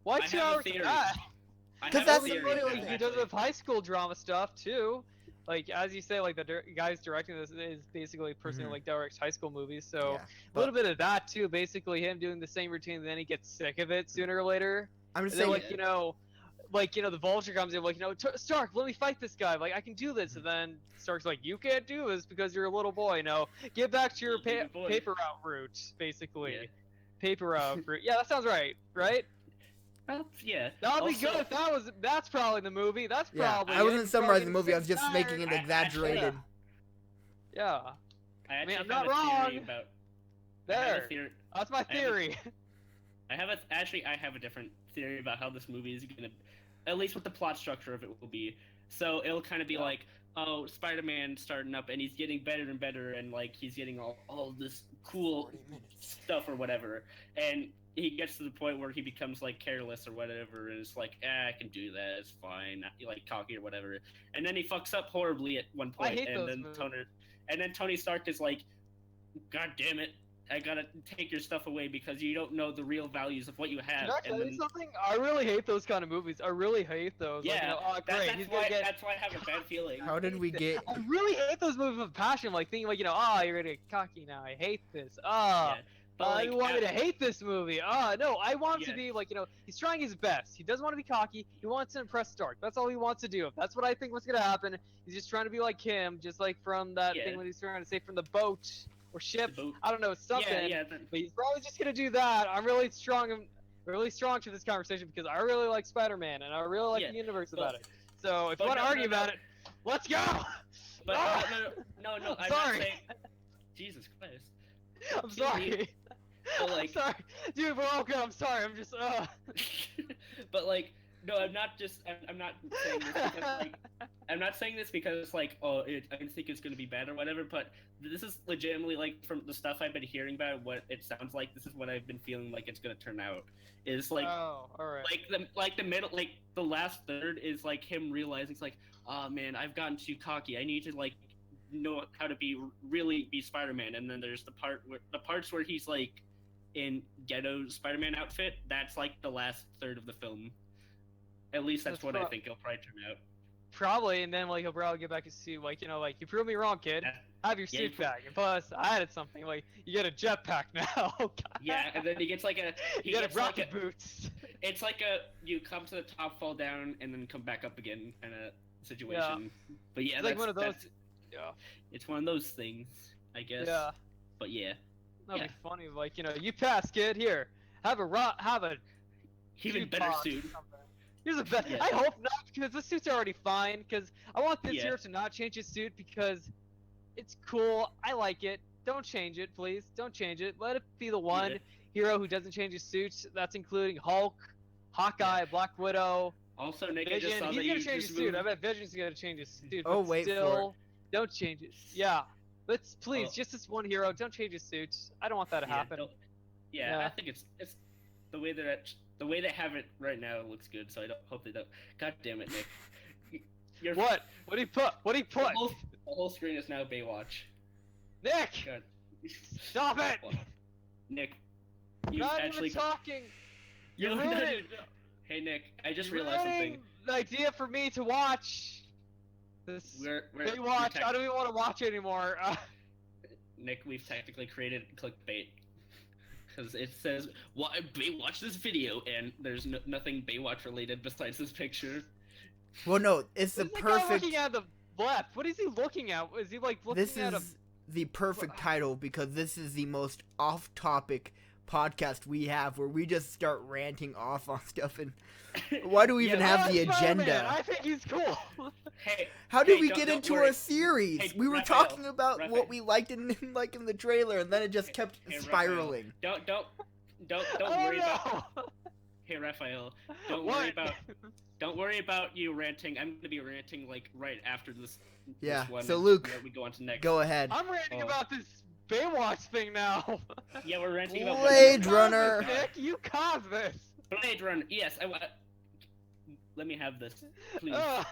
Why I 2 have a hours of theory. that? I 'Cause have that's a the theory funny about one. it, He does actually. with high school drama stuff too. Like as you say, like the guys directing this is basically a person who Mhm. like directs high school movies. So Yeah, a little bit of that too. Basically, him doing the same routine, and then he gets sick of it sooner or later. I'm And just then saying. like the Vulture comes in, like Stark, let me fight this guy. Like I can do this, and then Stark's like, you can't do this because you're a little boy. Get back to your You're a boy. paper route route, basically. Yeah. Paper route route. Yeah, that sounds right. Right? Yeah. That'd be Also- good if that's probably the movie. That's Yeah, probably. I wasn't it. summarizing the Probably movie. I was just inspired. making it I- exaggerated. Yeah. I actually I'm have not a theory wrong. about. I have a There. theory. That's my I have a- theory. I have a different theory about how this movie is gonna, at least what the plot structure of it will be. So it'll kind of be Yeah. like, oh, Spider-Man starting up and he's getting better and better, and like he's getting all this cool stuff or whatever, and he gets to the point where he becomes like careless or whatever, and it's like, I can do that, it's fine, like cocky or whatever. And then he fucks up horribly at one I point, hate and those then movies. Tony Stark is like, God damn it, I gotta take your stuff away because you don't know the real values of what you have. Can I tell And you then, something? I really hate those kind of movies. I really hate those. Like, yeah, oh great, he's gonna get. that's why I have a bad feeling. How did we get? I really hate those movies with passion. Like thinking like, oh, you're gonna get cocky now. I hate this. Yeah, but You want me to hate this movie? No, I want him Yeah. to be like, he's trying his best. He doesn't want to be cocky. He wants to impress Stark. That's all he wants to do. That's what I think was gonna happen. He's just trying to be like him, just like from that Yeah. thing when he's trying to say from the boat or ship. boat. I don't know, something. Yeah, But he's probably just gonna do that. I'm really strong to this conversation because I really like Spider-Man and I really like Yeah, the universe but- about it. So if but you want to no, argue no, no. about it, let's go. But no, I'm not Sorry. saying. Jesus Christ. I'm sorry. But, I'm like- sorry, dude. We're all good. I'm sorry. I'm just. But like, no, I'm not saying this because like, I'm not saying this because like, I don't think it's gonna be bad or whatever. But this is legitimately like from the stuff I've been hearing about what it sounds like. This is what I've been feeling like it's gonna turn out. Is like, Oh, all right. like the middle, like the last third is like him realizing it's like, oh man, I've gotten too cocky. I need to like know how to really be Spider-Man. And then there's the parts where he's like in ghetto Spider-Man outfit. That's like the last third of the film. At least that's what I think it'll probably turn out. Probably, and then like he'll probably get back his suit. Like like you proved me wrong, kid. Have your Yeah, suit back. And plus, I added something. Like you get a jetpack now. Yeah, and then he gets like you get rocket boots. It's like you come to the top, fall down, and then come back up again kind of situation. But yeah, It's like one of those. Yeah. It's one of those things, I guess. Yeah. But yeah, That'd be funny. Like you pass, kid. Here, have a even suit better box suit. or something. Here's a bet. Yeah. I hope not because the suit's already fine. Because I want this Yeah. hero to not change his suit because it's cool. I like it. Don't change it, please. Don't change it. Let it be the one Yeah. hero who doesn't change his suit. That's including Hulk, Hawkeye, Black Widow, Also, Nick, I Vision. just saw He's that gonna you change his just suit. I moved. bet Vision's gonna change his suit. Oh, but wait for still, don't change it. Yeah. Let's please, Oh. just this one hero. Don't change his suit. I don't want that to happen. Yeah, Yeah. I think it's the way they have it right now looks good. So I hope they don't. God damn it, Nick. You're, What? What do you put? What do you The put? whole screen is now BayWATCH. Nick! God. Stop it! Nick, you Not actually. even talking. You You're know, ruining, Hey Nick, I just you're realized something. ruining the idea for me to watch. This We're BayWATCH. I don't even want to watch it anymore. Nick, we've technically created clickbait. Because it says, watch this video, and there's nothing BayWATCH related besides this picture. Well, no, it's the What's the guy perfect. looking at the left? What is he looking at? Is he like looking This at a? is the perfect title because this is the most off-topic podcast we have, where we just start ranting off on stuff. And why do we even Yeah, have the Spider-Man, agenda? I think he's cool. Hey, How did hey, we don't- get don't into worry. our series? Hey, We were Raphael, talking about Raphael. what we liked in the trailer, and then it just kept Hey, Raphael. spiraling. Don't Oh, worry about. no. Hey Raphael, don't What? worry about you ranting. I'm gonna be ranting like right after this. Yeah, This one, so and Luke, we go on to next. Go ahead. I'm ranting Oh. about this BayWATCH thing now. Yeah, we're ranting about Blade You caused Runner. this, Nick, you caused this. Blade Runner. Yes, let me have this, please. Ugh.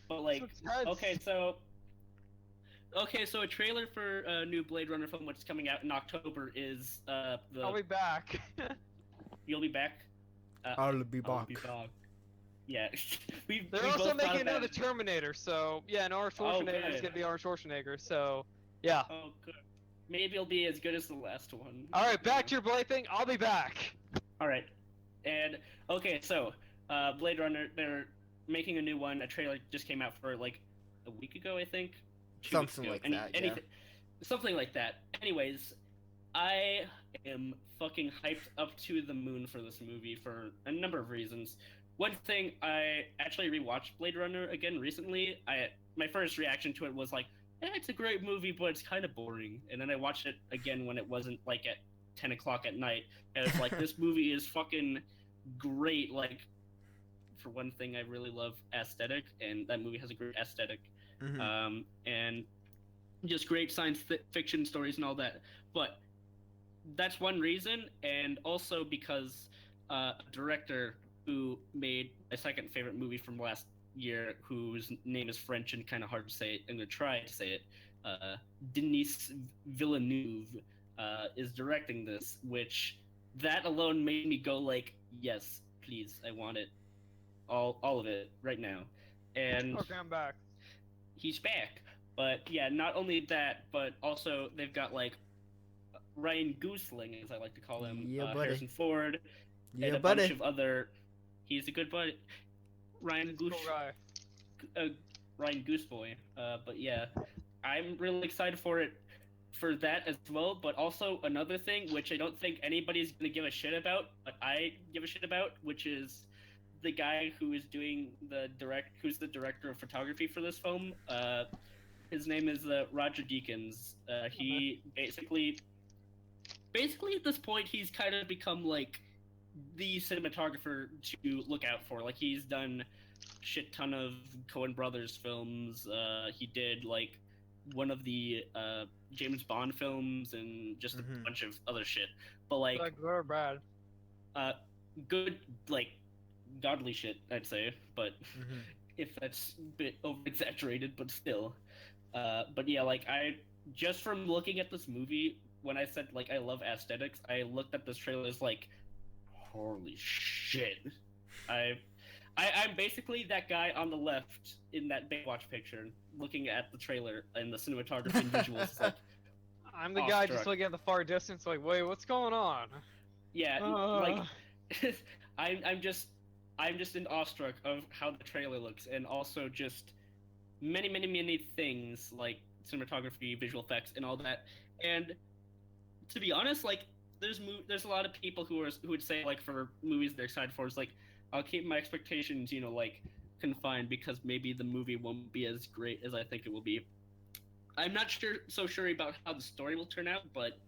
But like, So tense. okay, so a trailer for a new Blade Runner film, which is coming out in October, is I'll be back. You'll be back. I'll be I'll back. be back. Yeah, They're we also both thought making about another it. Terminator, so yeah, and Arnold Schwarzenegger is good. gonna be Arnold Schwarzenegger, so yeah. Oh, good. Maybe it'll be as good as the last one. All right, back to your Blade thing. I'll be back. All right, and okay, so Blade Runner, they're making a new one. A trailer just came out for like a week ago, I think. 2 weeks Something ago. like that, yeah. Something like that. Anyways, I am fucking hyped up to the moon for this movie for a number of reasons. One thing, I actually rewatched Blade Runner again recently. My first reaction to it was like, it's a great movie, but it's kind of boring. And then I watched it again when it wasn't like at 10 o'clock at night. And it's like, this movie is fucking great. Like, for one thing, I really love aesthetic, and that movie has a great aesthetic. Mhm. And just great science fiction stories and all that. But that's one reason, and also because a director who made my second favorite movie from last year, whose name is French and kind of hard to say, I'm gonna try to say it. Uh, Denis Villeneuve is directing this, which that alone made me go like, yes, please, I want it, all of it right now, and Okay, I'm back. he's back. But yeah, not only that, but also they've got like Ryan Goosling, as I like to call him, Yeah, buddy. Harrison Ford, and Yeah, a bunch buddy. of other. He's a good buddy. Ryan He's a Goose, cool guy. Ryan Gooseboy. But yeah, I'm really excited for it, for that as well. But also another thing, which I don't think anybody's gonna give a shit about, but I give a shit about, which is the guy who is doing who's the director of photography for this film. His name is Roger Deakins. He basically at this point he's kind of become like the cinematographer to look out for. Like he's done shit ton of Coen Brothers films. He did like one of the James Bond films and just a Mhm. bunch of other shit. But like Like good or bad. good, like godly shit, I'd say. But Mhm. if that's a bit over exaggerated, but still. But yeah, like I just from looking at this movie, when I said like I love aesthetics, I looked at this trailer as like, holy shit! I, I'm basically that guy on the left in that BayWATCH picture, looking at the trailer and the cinematography and visuals. It's like, I'm the guy just awestruck. looking at the far distance, like, wait, what's going on? Yeah, Uh. like I'm just in awestruck of how the trailer looks, and also just many things like cinematography, visual effects, and all that. And to be honest, like there's a lot of people who would say like for movies they're excited for, it's like I'll keep my expectations, like confined because maybe the movie won't be as great as I think it will be. I'm not so sure about how the story will turn out, but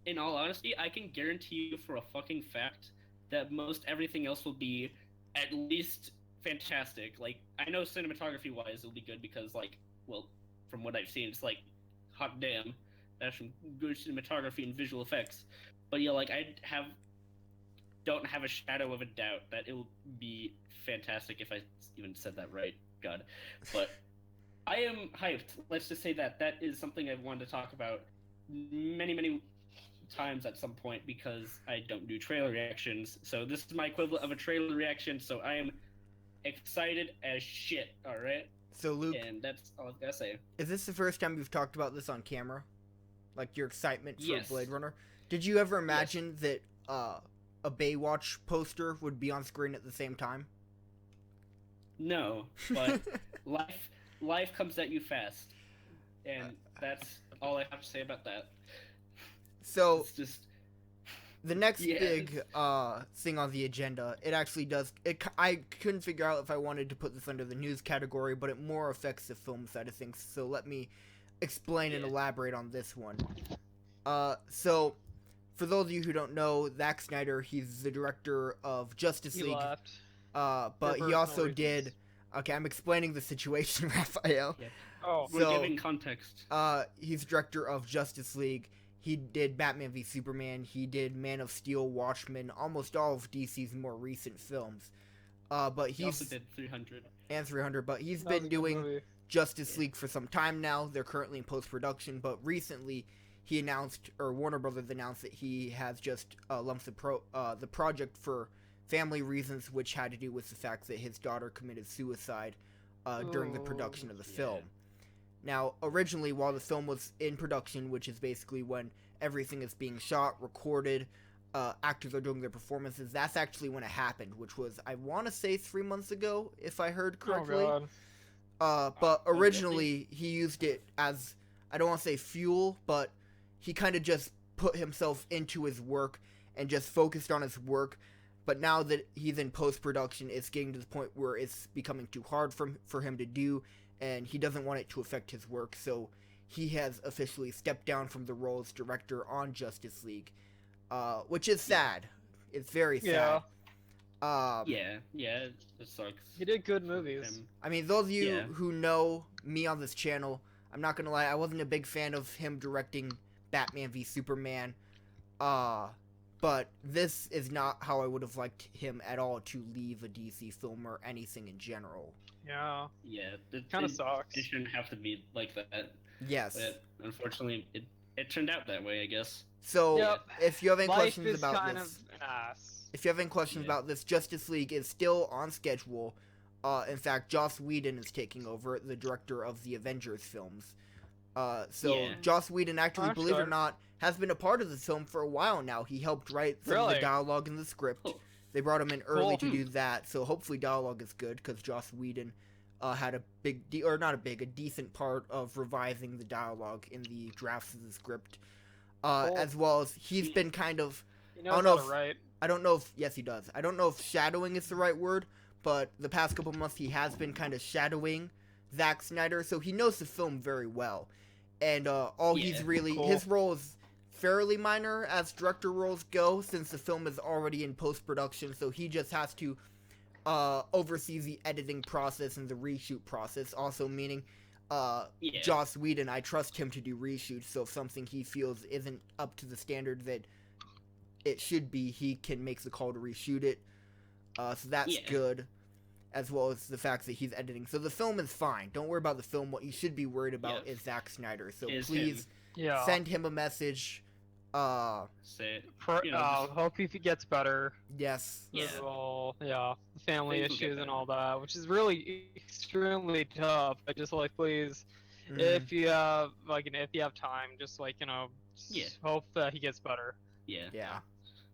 in all honesty, I can guarantee you for a fucking fact that most everything else will be at least fantastic. Like I know cinematography wise it'll be good because like, well, from what I've seen, it's like hot damn, that's some good cinematography and visual effects. But yeah, like don't have a shadow of a doubt that it will be fantastic if I even said that right. God, but I am hyped. Let's just say that is something I've wanted to talk about many times at some point because I don't do trailer reactions. So this is my equivalent of a trailer reaction. So I am excited as shit. All right. So Luke, And that's all I've got to say. is this the first time you've talked about this on camera? Like your excitement for Yes. Blade Runner? Did you ever imagine that a BayWATCH poster would be on screen at the same time? No, but life comes at you fast, and that's all I have to say about that. So It's just the next Yeah. big thing on the agenda, it actually does. I couldn't figure out if I wanted to put this under the news category, but it more affects the film side of things. So let me explain and Yeah. elaborate on this one. So for those of you who don't know, Zack Snyder, he's the director of Justice He League. left. But For he personal also reasons. did. Okay, I'm explaining the situation, Raphael. Yeah. Oh, We're So- giving context. He's director of Justice League. He did Batman v Superman. He did Man of Steel, Watchmen, almost all of DC's more recent films. But He also he's did 300. and 300. But he's that was been a good doing movie. Justice League for some time now. They're currently in post production. But recently, he announced, or Warner Brothers announced, that he has just lumped the project for family reasons, which had to do with the fact that his daughter committed suicide during the production of the Yeah. film. Now, originally, while the film was in production, which is basically when everything is being shot, recorded, actors are doing their performances, that's actually when it happened, which was, I want to say, 3 months ago, if I heard correctly. Oh god. But originally, he used it as, I don't want to say fuel, but he kind of just put himself into his work and just focused on his work. But now that he's in post-production, it's getting to the point where it's becoming too hard for him to do, and he doesn't want it to affect his work, so he has officially stepped down from the role as director on Justice League, which is sad. It's very sad. Yeah, it sucks. He did good for movies. him. I mean, those of you Yeah. who know me on this channel, I'm not gonna lie, I wasn't a big fan of him directing Batman v Superman. But this is not how I would have liked him at all to leave a DC film or anything in general. Yeah. Yeah, Kind of sucks. It shouldn't have to be like that. Yes. But unfortunately, it turned out that way, I guess. So, Yep. if you have any Life questions is about kind this, of an ass. if you have any questions Yeah. about this, Justice League is still on schedule. In fact, Joss Whedon is taking over, the director of the Avengers films. So Yeah. Joss Whedon actually, Oh, believe it or sure. not, has been a part of this film for a while now. He helped write some of the Really? dialogue in the script. Oh. They brought him in early Cool. to do that, so hopefully dialogue is good because Joss Whedon had a decent part of revising the dialogue in the drafts of the script, Cool. as well as he's been kind of, He I knows don't know how to if- write. I don't know if, yes he does, I don't know if shadowing is the right word, but the past couple months he has been kind of shadowing Zack Snyder, so he knows the film very well, and he's really, Cool. his role is fairly minor as director roles go, since the film is already in post-production, so he just has to oversee the editing process and the reshoot process, also meaning Yeah. Joss Whedon, I trust him to do reshoots, so if something he feels isn't up to the standard that it should be, he can make the call to reshoot it, so that's Yeah. good, as well as the fact that he's editing. So the film is fine, don't worry about the film. What you should be worried about Yeah. is Zack Snyder, so Is please Yeah. send him a message. Say it. For, you know, just- hope he gets better. Yes. Yeah. As well, yeah, the family Things will get issues and better. all that, which is really extremely tough. I just like, please, Mhm. if you have if you have time, just Yeah. hope that he gets better. Yeah. Yeah.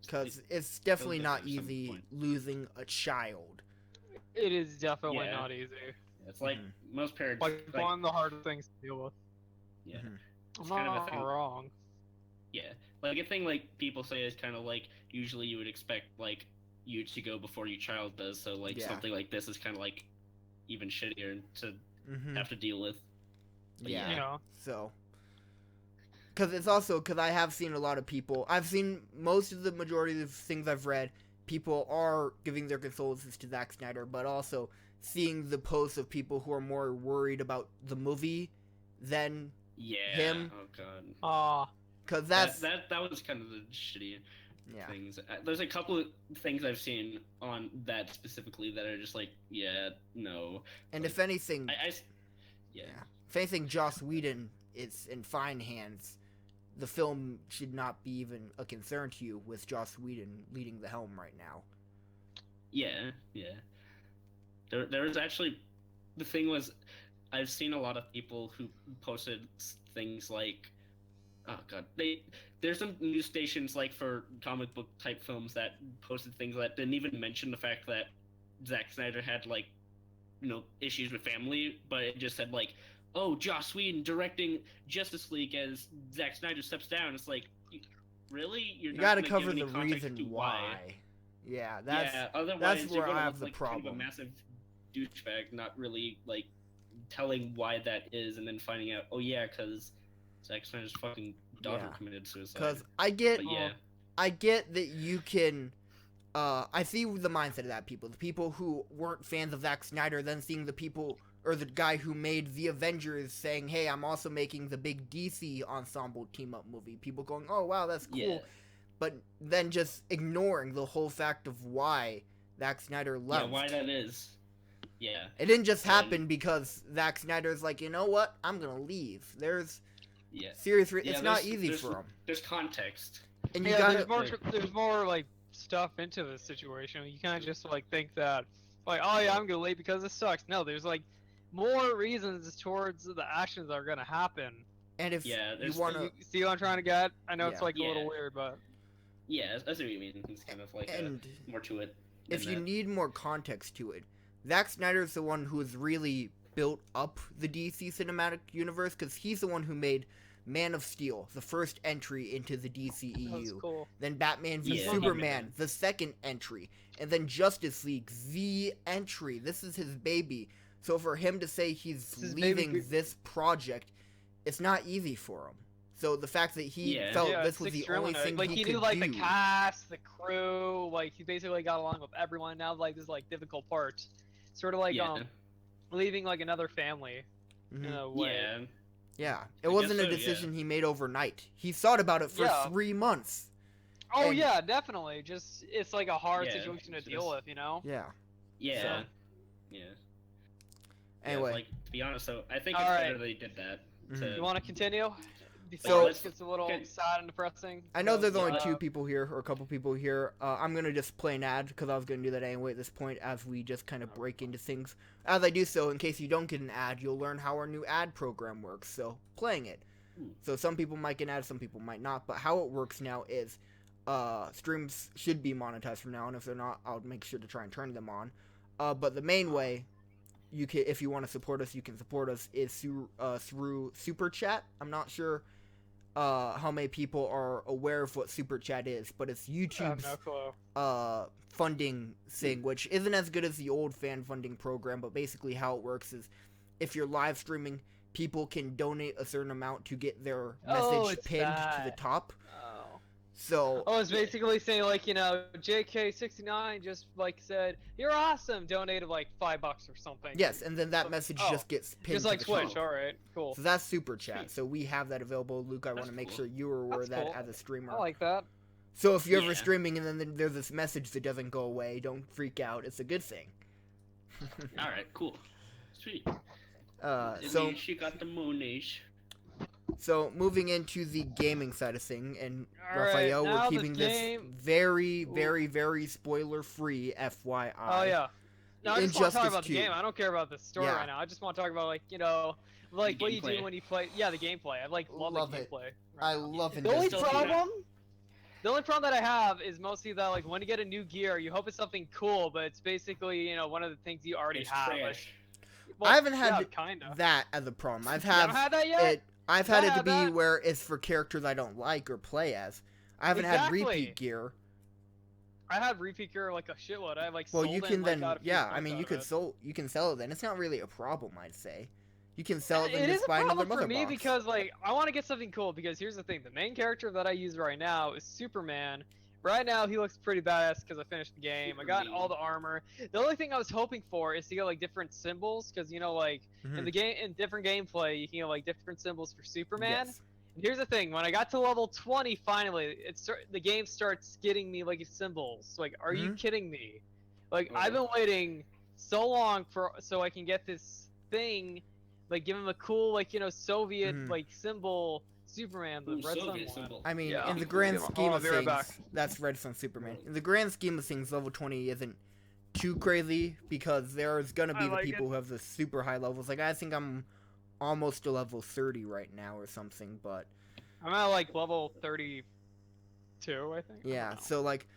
Because it's definitely get not there at some easy point. losing a child. It is definitely Yeah. not easy. It's like Mhm. most parents. Like one of the hardest things to deal with. Yeah. Mhm. I'm kind of a not thing. wrong. Yeah. Like a thing like people say is kind of like usually you would expect like you to go before your child does. So like Yeah. something like this is kind of like even shittier to Mhm. have to deal with. But Yeah. You know, So, because I have seen a lot of people. I've seen most of the majority of things I've read. People are giving their condolences to Zack Snyder, but also seeing the posts of people who are more worried about the movie than Yeah. Him. Oh god. because that's That was kind of the shitty yeah. things. There's a couple of things I've seen on that specifically that are just like, yeah, no. And like, if anything, Yeah. if anything, Joss Whedon is in fine hands. The film should not be even a concern to you with Joss Whedon leading the helm right now. Yeah, yeah. There was actually, the thing was, I've seen a lot of people who posted things like, oh god, there's some news stations like for comic book type films that posted things that didn't even mention the fact that Zack Snyder had like, issues with family, but it just said like, oh, Joss Whedon directing Justice League as Zack Snyder steps down. It's like, really? You're You not gotta gonna cover give any the context reason to why. Yeah, that's yeah, otherwise that's you're where gonna I have look the like kind of problem. a massive douchebag, not really like telling why that is, and then finding out, oh yeah, because Zack Snyder's fucking daughter Yeah. committed suicide. because I get But yeah, I get that you can. I see the mindset of that people. The people who weren't fans of Zack Snyder, then seeing the people or the guy who made the Avengers saying, "Hey, I'm also making the big DC ensemble team up movie." People going, "Oh wow, that's cool," yeah, but then just ignoring the whole fact of why Zack Snyder left. yeah, why that is. Yeah, It didn't just And- happen because Zack Snyder's like, you know what? I'm gonna leave. There's yeah. serious. Yeah, It's not there's- easy there's- for him. There's context. And you yeah, gotta. there's more like stuff into this situation. You can't just like think that like, oh yeah, I'm gonna leave because it sucks. No, there's like more reasons towards the actions that are gonna happen. And if Yeah, you there's- wanna, You see what I'm trying to get? I know it's Yeah. like a little Yeah. weird, but Yeah, I see what you mean. It's kind of like and more to it. if than you that. need more context to it, Zack Snyder's the one who has really built up the DC cinematic universe because he's the one who made Man of Steel, the first entry into the that's DCEU. cool. Then Batman v Yeah. Superman, the second entry, and then Justice League, the entry. This is his baby. So for him to say he's This is leaving baby- this project, it's not easy for him. So the fact that he Yeah. felt Yeah, this it's was the extremely only nice. thing like he knew could like do. the cast, the crew, like he basically got along with everyone. Now like this like difficult part, sort of like yeah, leaving like another family in Mhm. a way. yeah, Yeah, it I wasn't a guess so, decision he made overnight. He thought about it for Yeah. 3 months. Oh And- yeah, definitely. Just it's like a hard Yeah, situation to it's deal just- with, you know. Yeah. Yeah. So- Yeah. Anyway. Yeah, like to be honest, so I think All it's right. better they did that. Mhm. You want to continue? Before So- this gets a little Okay. sad and depressing. I know there's because, only 2 people here, or a couple people here. I'm gonna just play an ad, because I was gonna do that anyway at this point, as we just kind of break into things. As I do so, in case you don't get an ad, you'll learn how our new ad program works, so playing it. So some people might get an ad, some people might not, but how it works now is, streams should be monetized from now on. If they're not, I'll make sure to try and turn them on. But the main way you can, if you want to support us, you can support us is through Super Chat. I'm not sure how many people are aware of what Super Chat is, but it's I have YouTube's no clue. funding thing, which isn't as good as the old fan funding program, but basically how it works is if you're live streaming, people can donate a certain amount to get their Oh, message it's pinned to the that. top. Oh. So Oh, it's basically saying like, you know, JK69 just like said, "You're awesome." Donated like $5 or something. yes, and then that message Oh, just gets pinned Just like to the top. Twitch. All right, cool. So that's Super Chat. So we have that available. Luke, I want to That's make cool. sure you are aware of That's that cool. as a streamer. I like that. So if you're ever Yeah. streaming and then there's this message that doesn't go away, don't freak out. It's a good thing. All right, cool, sweet. So She got the moonish. So moving into the gaming side of thing, and All right, Raphael, now we're the keeping this game- very, Ooh. very, very spoiler-free, FYI. Oh yeah. No, I just want to talk Injustice about the 2. game. I don't care about the story Yeah. right now. I just want to talk about like, you know, like The what you do gameplay. when you play. Yeah, the gameplay. I like love Love the it. gameplay. I right now. love The only Injustice 2. problem that I have is mostly that like when you get a new gear, you hope it's something cool, but it's basically, you know, one of the things you already It's have. Like, trash. well, I haven't had yeah, kinda. that as a problem. I've You haven't had that yet? I've had I it to had be that. where it's for characters I don't like or play as. I haven't had Exactly. repeat gear. I had repeat gear like a shitload. I like Well, sold you it can and, like, then, got a few yeah. I points mean, out you of could it. you can sell it. Then it's not really a problem, I'd say. You can sell it then It is just a buy another problem mother for me box. because like I want to get something cool because here's the thing: the main character that I use right now is Superman. Right now he looks pretty badass because I finished the game. I got all the armor. The only thing I was hoping for is to get like different symbols because you know like in Mhm. the game in different gameplay you can get like different symbols for Superman. Yes. And here's the thing: when I got to level 20, finally, the game starts getting me like symbols. Like, are you Mhm. kidding me? Like, Oh, I've yeah. been waiting so long so I can get this thing, like give him a cool like, you know, Soviet Mhm. like symbol Superman, the Ooh, Red Sun Soviet one. symbol. I mean, Yeah. in the grand Hold on, scheme I'll of be right things, back. that's Red Sun Superman. In the grand scheme of things, level 20 isn't too crazy because there's gonna be I the like people who have the super high levels. Like, I think I'm almost to level 30 right now or something, but I'm at like level 32, I think. I yeah. don't know. So, like,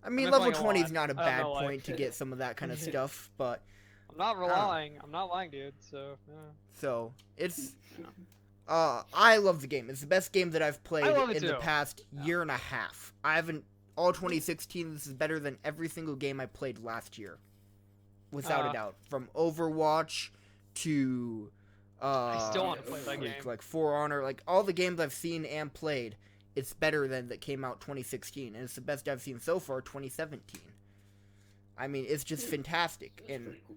I mean, been level playing a 20 is lot. not a I don't bad know, like- point to get some of that kind of stuff, but I'm not lying. I'm not lying, dude. So. Yeah. so it's. Yeah. I love the game. It's the best game that I've played love it in the too. past year and a half. I haven't. All 2016, this is better than every single game I played last year. Without a doubt. From Overwatch to. I still want to play that like, game. Like For Honor. Like, all the games I've seen and played, it's better than that came out 2016. And it's the best I've seen so far 2017. I mean, it's just fantastic. That's And pretty cool.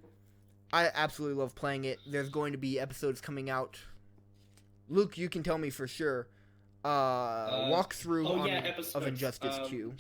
I absolutely love playing it. There's going to be episodes coming out. Luke, you can tell me for sure. Walkthrough Oh yeah, episodes. of Injustice 2.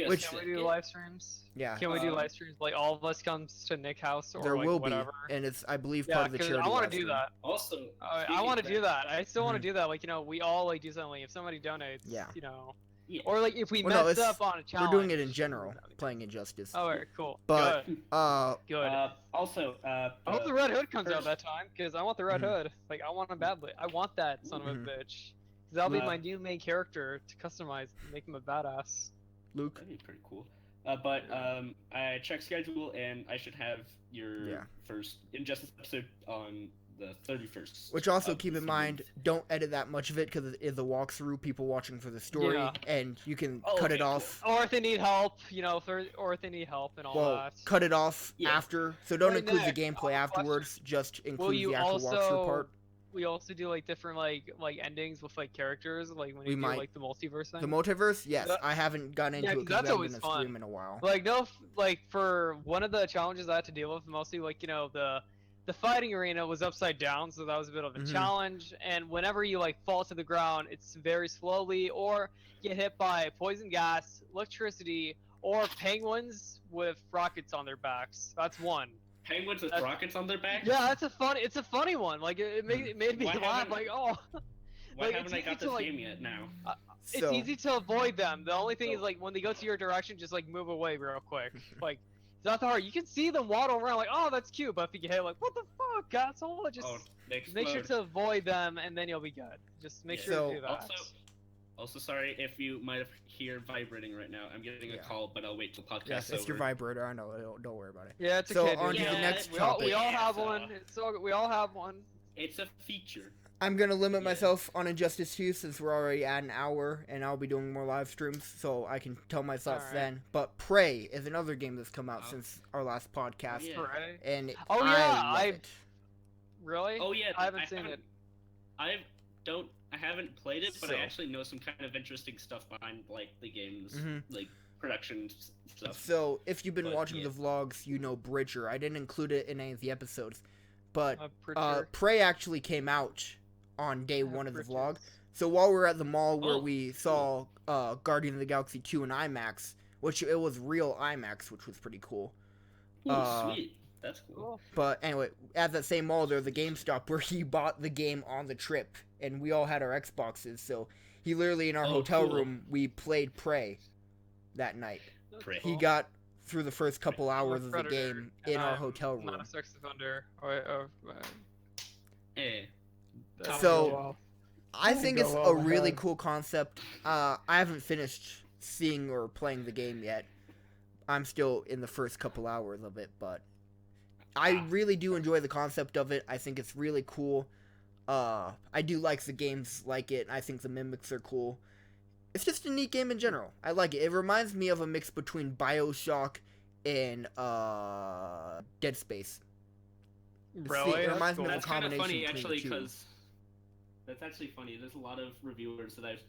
Which- Can we do live streams? Yeah, Can we do live streams? Like all of us comes to Nick House or there like will whatever. be, and it's I believe Yeah, part of the 'cause charity. I want live to do stream. that. Also, I want to do that. I still want Mhm. to do that. Like, you know, we all like do something. If somebody donates, Yeah. you know, Yeah. or like if we Well, no, mess it's- up on a We're challenge. doing it in general, that'd be playing Injustice. cool. Alright, cool. But good. uh, Also, I hope the Red Hood comes out first- that time because I want the Red Mhm. Hood. Like, I want him badly. I want that son of Mhm. a bitch. Cause that'll be Uh, my new main character to customize, and make him a badass. Luke, That'd be pretty cool. But I checked schedule and I should have your Yeah. first Injustice episode on the 31st. which also of keep this in mind, month. don't edit that much of it because it is a walkthrough. People watching for the story, Yeah. and you can Oh, cut okay, it cool. off. Or if they need help, you know, or if they need help and all Well, that. cut it off Yeah. after. So don't Right, include the Nick, gameplay I have a afterwards. Just include you the actual walkthrough also- part. We also do like different like endings with like characters, like when We you do might. like the multiverse thing. The multiverse, yes. Yeah. I haven't gotten into Yeah, it 'cause because that's I haven't always been a fun. stream in a while. Like no, like for one of the challenges I had to deal with, mostly like you know the fighting arena was upside down, so that was a bit of a Mhm. challenge. And whenever you like fall to the ground, it's very slowly, or get hit by poison gas, electricity, or penguins with rockets on their backs. That's one. Penguins with That's- rockets on their back? Yeah, that's a funny. It's a funny one. Like it made me Why laugh. haven't- Like oh, Why like, haven't it's I easy got to, this like, game yet now? it's So easy to avoid them. The only thing is So- like when they go to your direction, just like move away real quick. Like it's not that hard. You can see them waddle around like, oh, that's cute. But if you get hit, like, what the fuck, asshole? Just Oh, they make sure explode. to avoid them, and then you'll be good. Just make Yeah. sure So- to do that. Also, sorry if you might have hear vibrating right now. I'm getting Yeah. a call, but I'll wait till podcast yes, it's your over. vibrator. I know. Don't worry about it. Yeah, it's So okay. on dude. to the next we all topic. have Yeah, one. It's all, we all have one. It's a feature. I'm gonna limit Yeah. myself on Injustice 2 since we're already at an hour, and I'll be doing more live streams, so I can tell my thoughts Alright. then. But Prey is another game that's come out Oh. since our last podcast, Yeah. Right? and Oh, I yeah, love I- it. Oh Really? yeah, I haven't seen it. I haven't played it, but So- I actually know some kind of interesting stuff behind like the game's Mhm. like production stuff. So if you've been But, watching yeah. the vlogs, you know Bridger. I didn't include it in any of the episodes, but I'm pretty sure. Prey actually came out on day Yeah, one of the Bridger's- vlog. So while we were at the mall where Oh, we saw Guardian of the Galaxy 2 in IMAX, which it was real IMAX, which was pretty cool. Ooh, sweet. That's cool. Cool. But anyway, at that same mall, there's a GameStop where he bought the game on the trip, and we all had our Xboxes. So he literally, in our Oh, hotel cool. room, we played Prey that night. That's Prey. He cool. got through the first couple I'm a hours of the predator, game and in our I'm hotel Not room. a sex offender. Eh. That's So- well. I think Go it's a well really ahead. cool concept. I haven't finished seeing or playing the game yet. I'm still in the first couple hours of it, but I really do enjoy the concept of it. I think it's really cool. I do like the games like it. I think the mimics are cool. It's just a neat game in general. I like it. It reminds me of a mix between BioShock and Dead Space. Really? it That's reminds me cool. of a That's kind of combination funny between the actually, two. because that's actually funny. There's a lot of reviewers that I've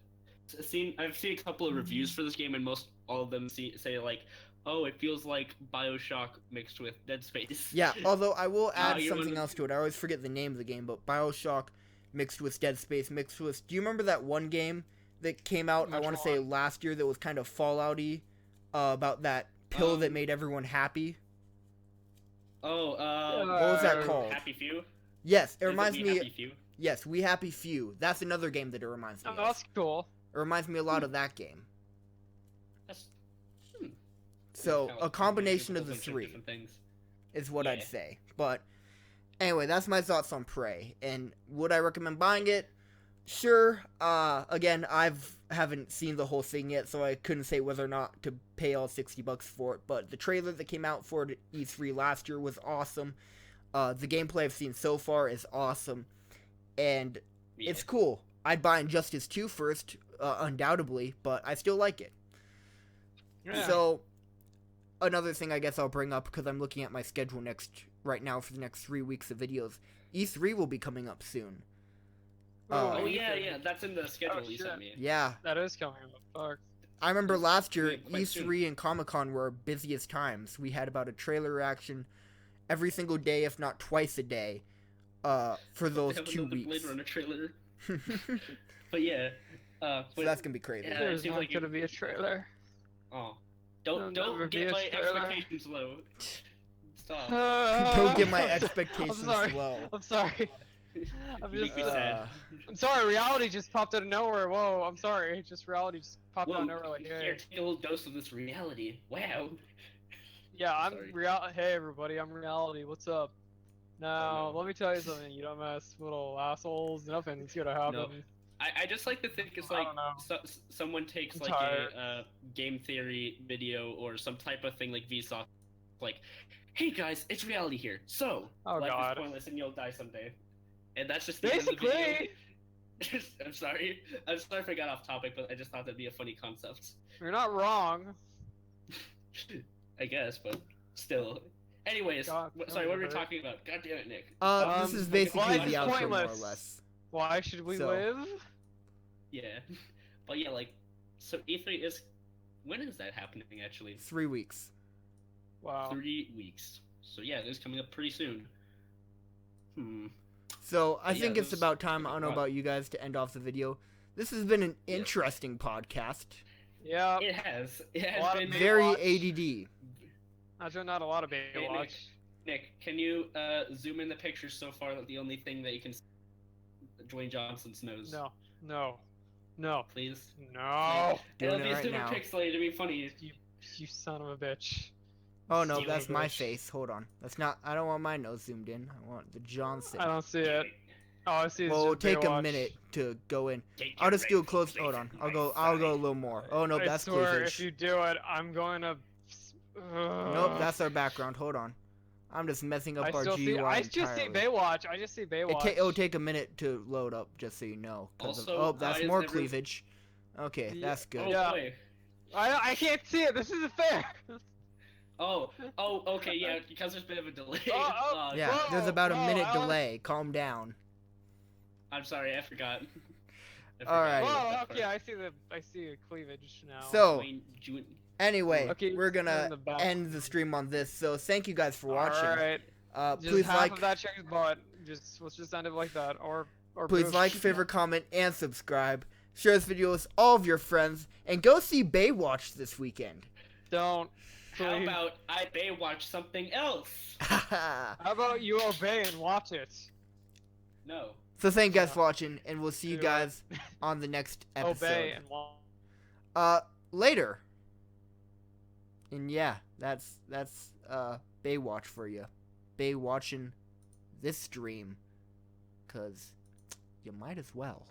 seen. I've seen a couple of reviews for this game, and most all of them say like, "Oh, it feels like BioShock mixed with Dead Space." Yeah, although I will add you something wanna- else to it. I always forget the name of the game, but BioShock mixed with Dead Space mixed with... Do you remember that one game that came out, I Which want to say one? last year, that was kind of Fallout-y, about that pill that made everyone happy? Oh, What was that called? Happy Few. Yes, it Is reminds We me... Happy Few. Yes, We Happy Few. That's another game that it reminds me Oh, of. that's cool. It reminds me a lot of that game. That's So, kind a of combination of the bunch three different things. is what I'd Yeah. say. But anyway, that's my thoughts on Prey. And would I recommend buying it? Sure. Again, haven't seen the whole thing yet, so I couldn't say whether or not to pay all $60 for it. But the trailer that came out for it at E3 last year was awesome. The gameplay I've seen so far is awesome, and Yeah. it's cool. I'd buy Injustice 2 first, undoubtedly, but I still like it. Yeah. So, another thing I guess I'll bring up, because I'm looking at my schedule right now for the next 3 weeks of videos. E3 will be coming up soon. Oh Ooh, yeah, that's in the schedule you shit. sent me. Yeah, That is coming up. Fuck. I remember last year, Yeah, quite E3 and Comic-Con were our busiest times. We had about a trailer reaction every single day, if not twice a day, for those They have 2 another weeks. Bladerunner trailer. But yeah, So but that's gonna be crazy. Yeah, it There's seems not like you- gonna be a trailer. oh, There'll don't never be get a my trailer. expectations low. Stop. Don't get my I'm expectations sorry. low. I'm sorry. I'm You just. make me sad. I'm sorry. Reality just popped out of nowhere. Whoa. I'm sorry. Just reality just popped out Whoa, of nowhere. Like, here, hey. take a little dose of this reality. Wow. Yeah, I'm Sorry. Hey everybody, I'm reality. What's up? Now, no. let me tell you something. You dumbass little assholes. Nothing's gonna happen. I just like to think it's I like don't know. someone takes I'm like tired. a game theory video or some type of thing like Vsauce, like, hey guys, it's reality here. So Oh, life God. is pointless and you'll die someday. And that's just the end of the video. Basically, I'm sorry if I got off topic, but I just thought that'd be a funny concept. you're not wrong. I guess, but still. Anyways, God, sorry, what were we hurt. talking about? God damn it, Nick. This is basically life the is outro, more or pointless. less. Why should we So- live? Yeah, but yeah, like, so E3 is. When is that happening? Actually, 3 weeks. Wow. 3 weeks. So yeah, this is coming up pretty soon. So I Yeah, think it's those- about time. I don't know about you guys to end off the video. This has been an Yes. interesting podcast. Yeah. It has. It A has lot of been Very BayWATCH. ADD. Actually, not a lot of Hey, BayWATCH. Nick, can you zoom in the pictures so far that the only thing that you can see is Dwayne Johnson's nose? No. No. No. Please? No. Doing It'll it be right super now. pixelated to be funny. You son of a bitch. Oh no, Son of a that's my bitch. face. Hold on. That's not. I don't want my nose zoomed in. I want the Johnson. I don't see it. All I see is Well, it'll just take a BayWATCH. minute to go in. Take I'll your just do a rightful close. place Hold on. at I'll my go side. a little more. Oh no, I that's swear, cleavage. if you do it, I'm going to. Nope, that's our background. Hold on. I'm just messing up I our still GUI see. I entirely. just see BayWATCH. I just see BayWATCH. It'll take a minute to load up, just so you know. Also, Oh, that's why is more every- cleavage. Okay, Yeah. that's good. Oh, Yeah. boy. I can't see it. This isn't fair. Oh, okay, yeah, because there's a bit of a delay. Oh, Yeah, Whoa, there's about a whoa, minute I was- delay. Calm down. I'm sorry, I forgot. Alright. Whoa, okay, I see a cleavage now. So, June. anyway, Okay, we're turn gonna the back. end the stream on this. So, thank you guys for watching. Alright. Just Please half like, of that chick's butt. Let's just end it like that. Or please boosh. like, favorite, comment, and subscribe. Share this video with all of your friends, and go see BayWATCH this weekend. Don't. How Please. about I BayWATCH something else? How about you obey and watch it? No. So thank you guys for watching, and we'll see you Do it. guys on the next episode. Obey and watch. Later. And yeah, that's BayWATCH for you. BayWatching this stream, 'cause you might as well.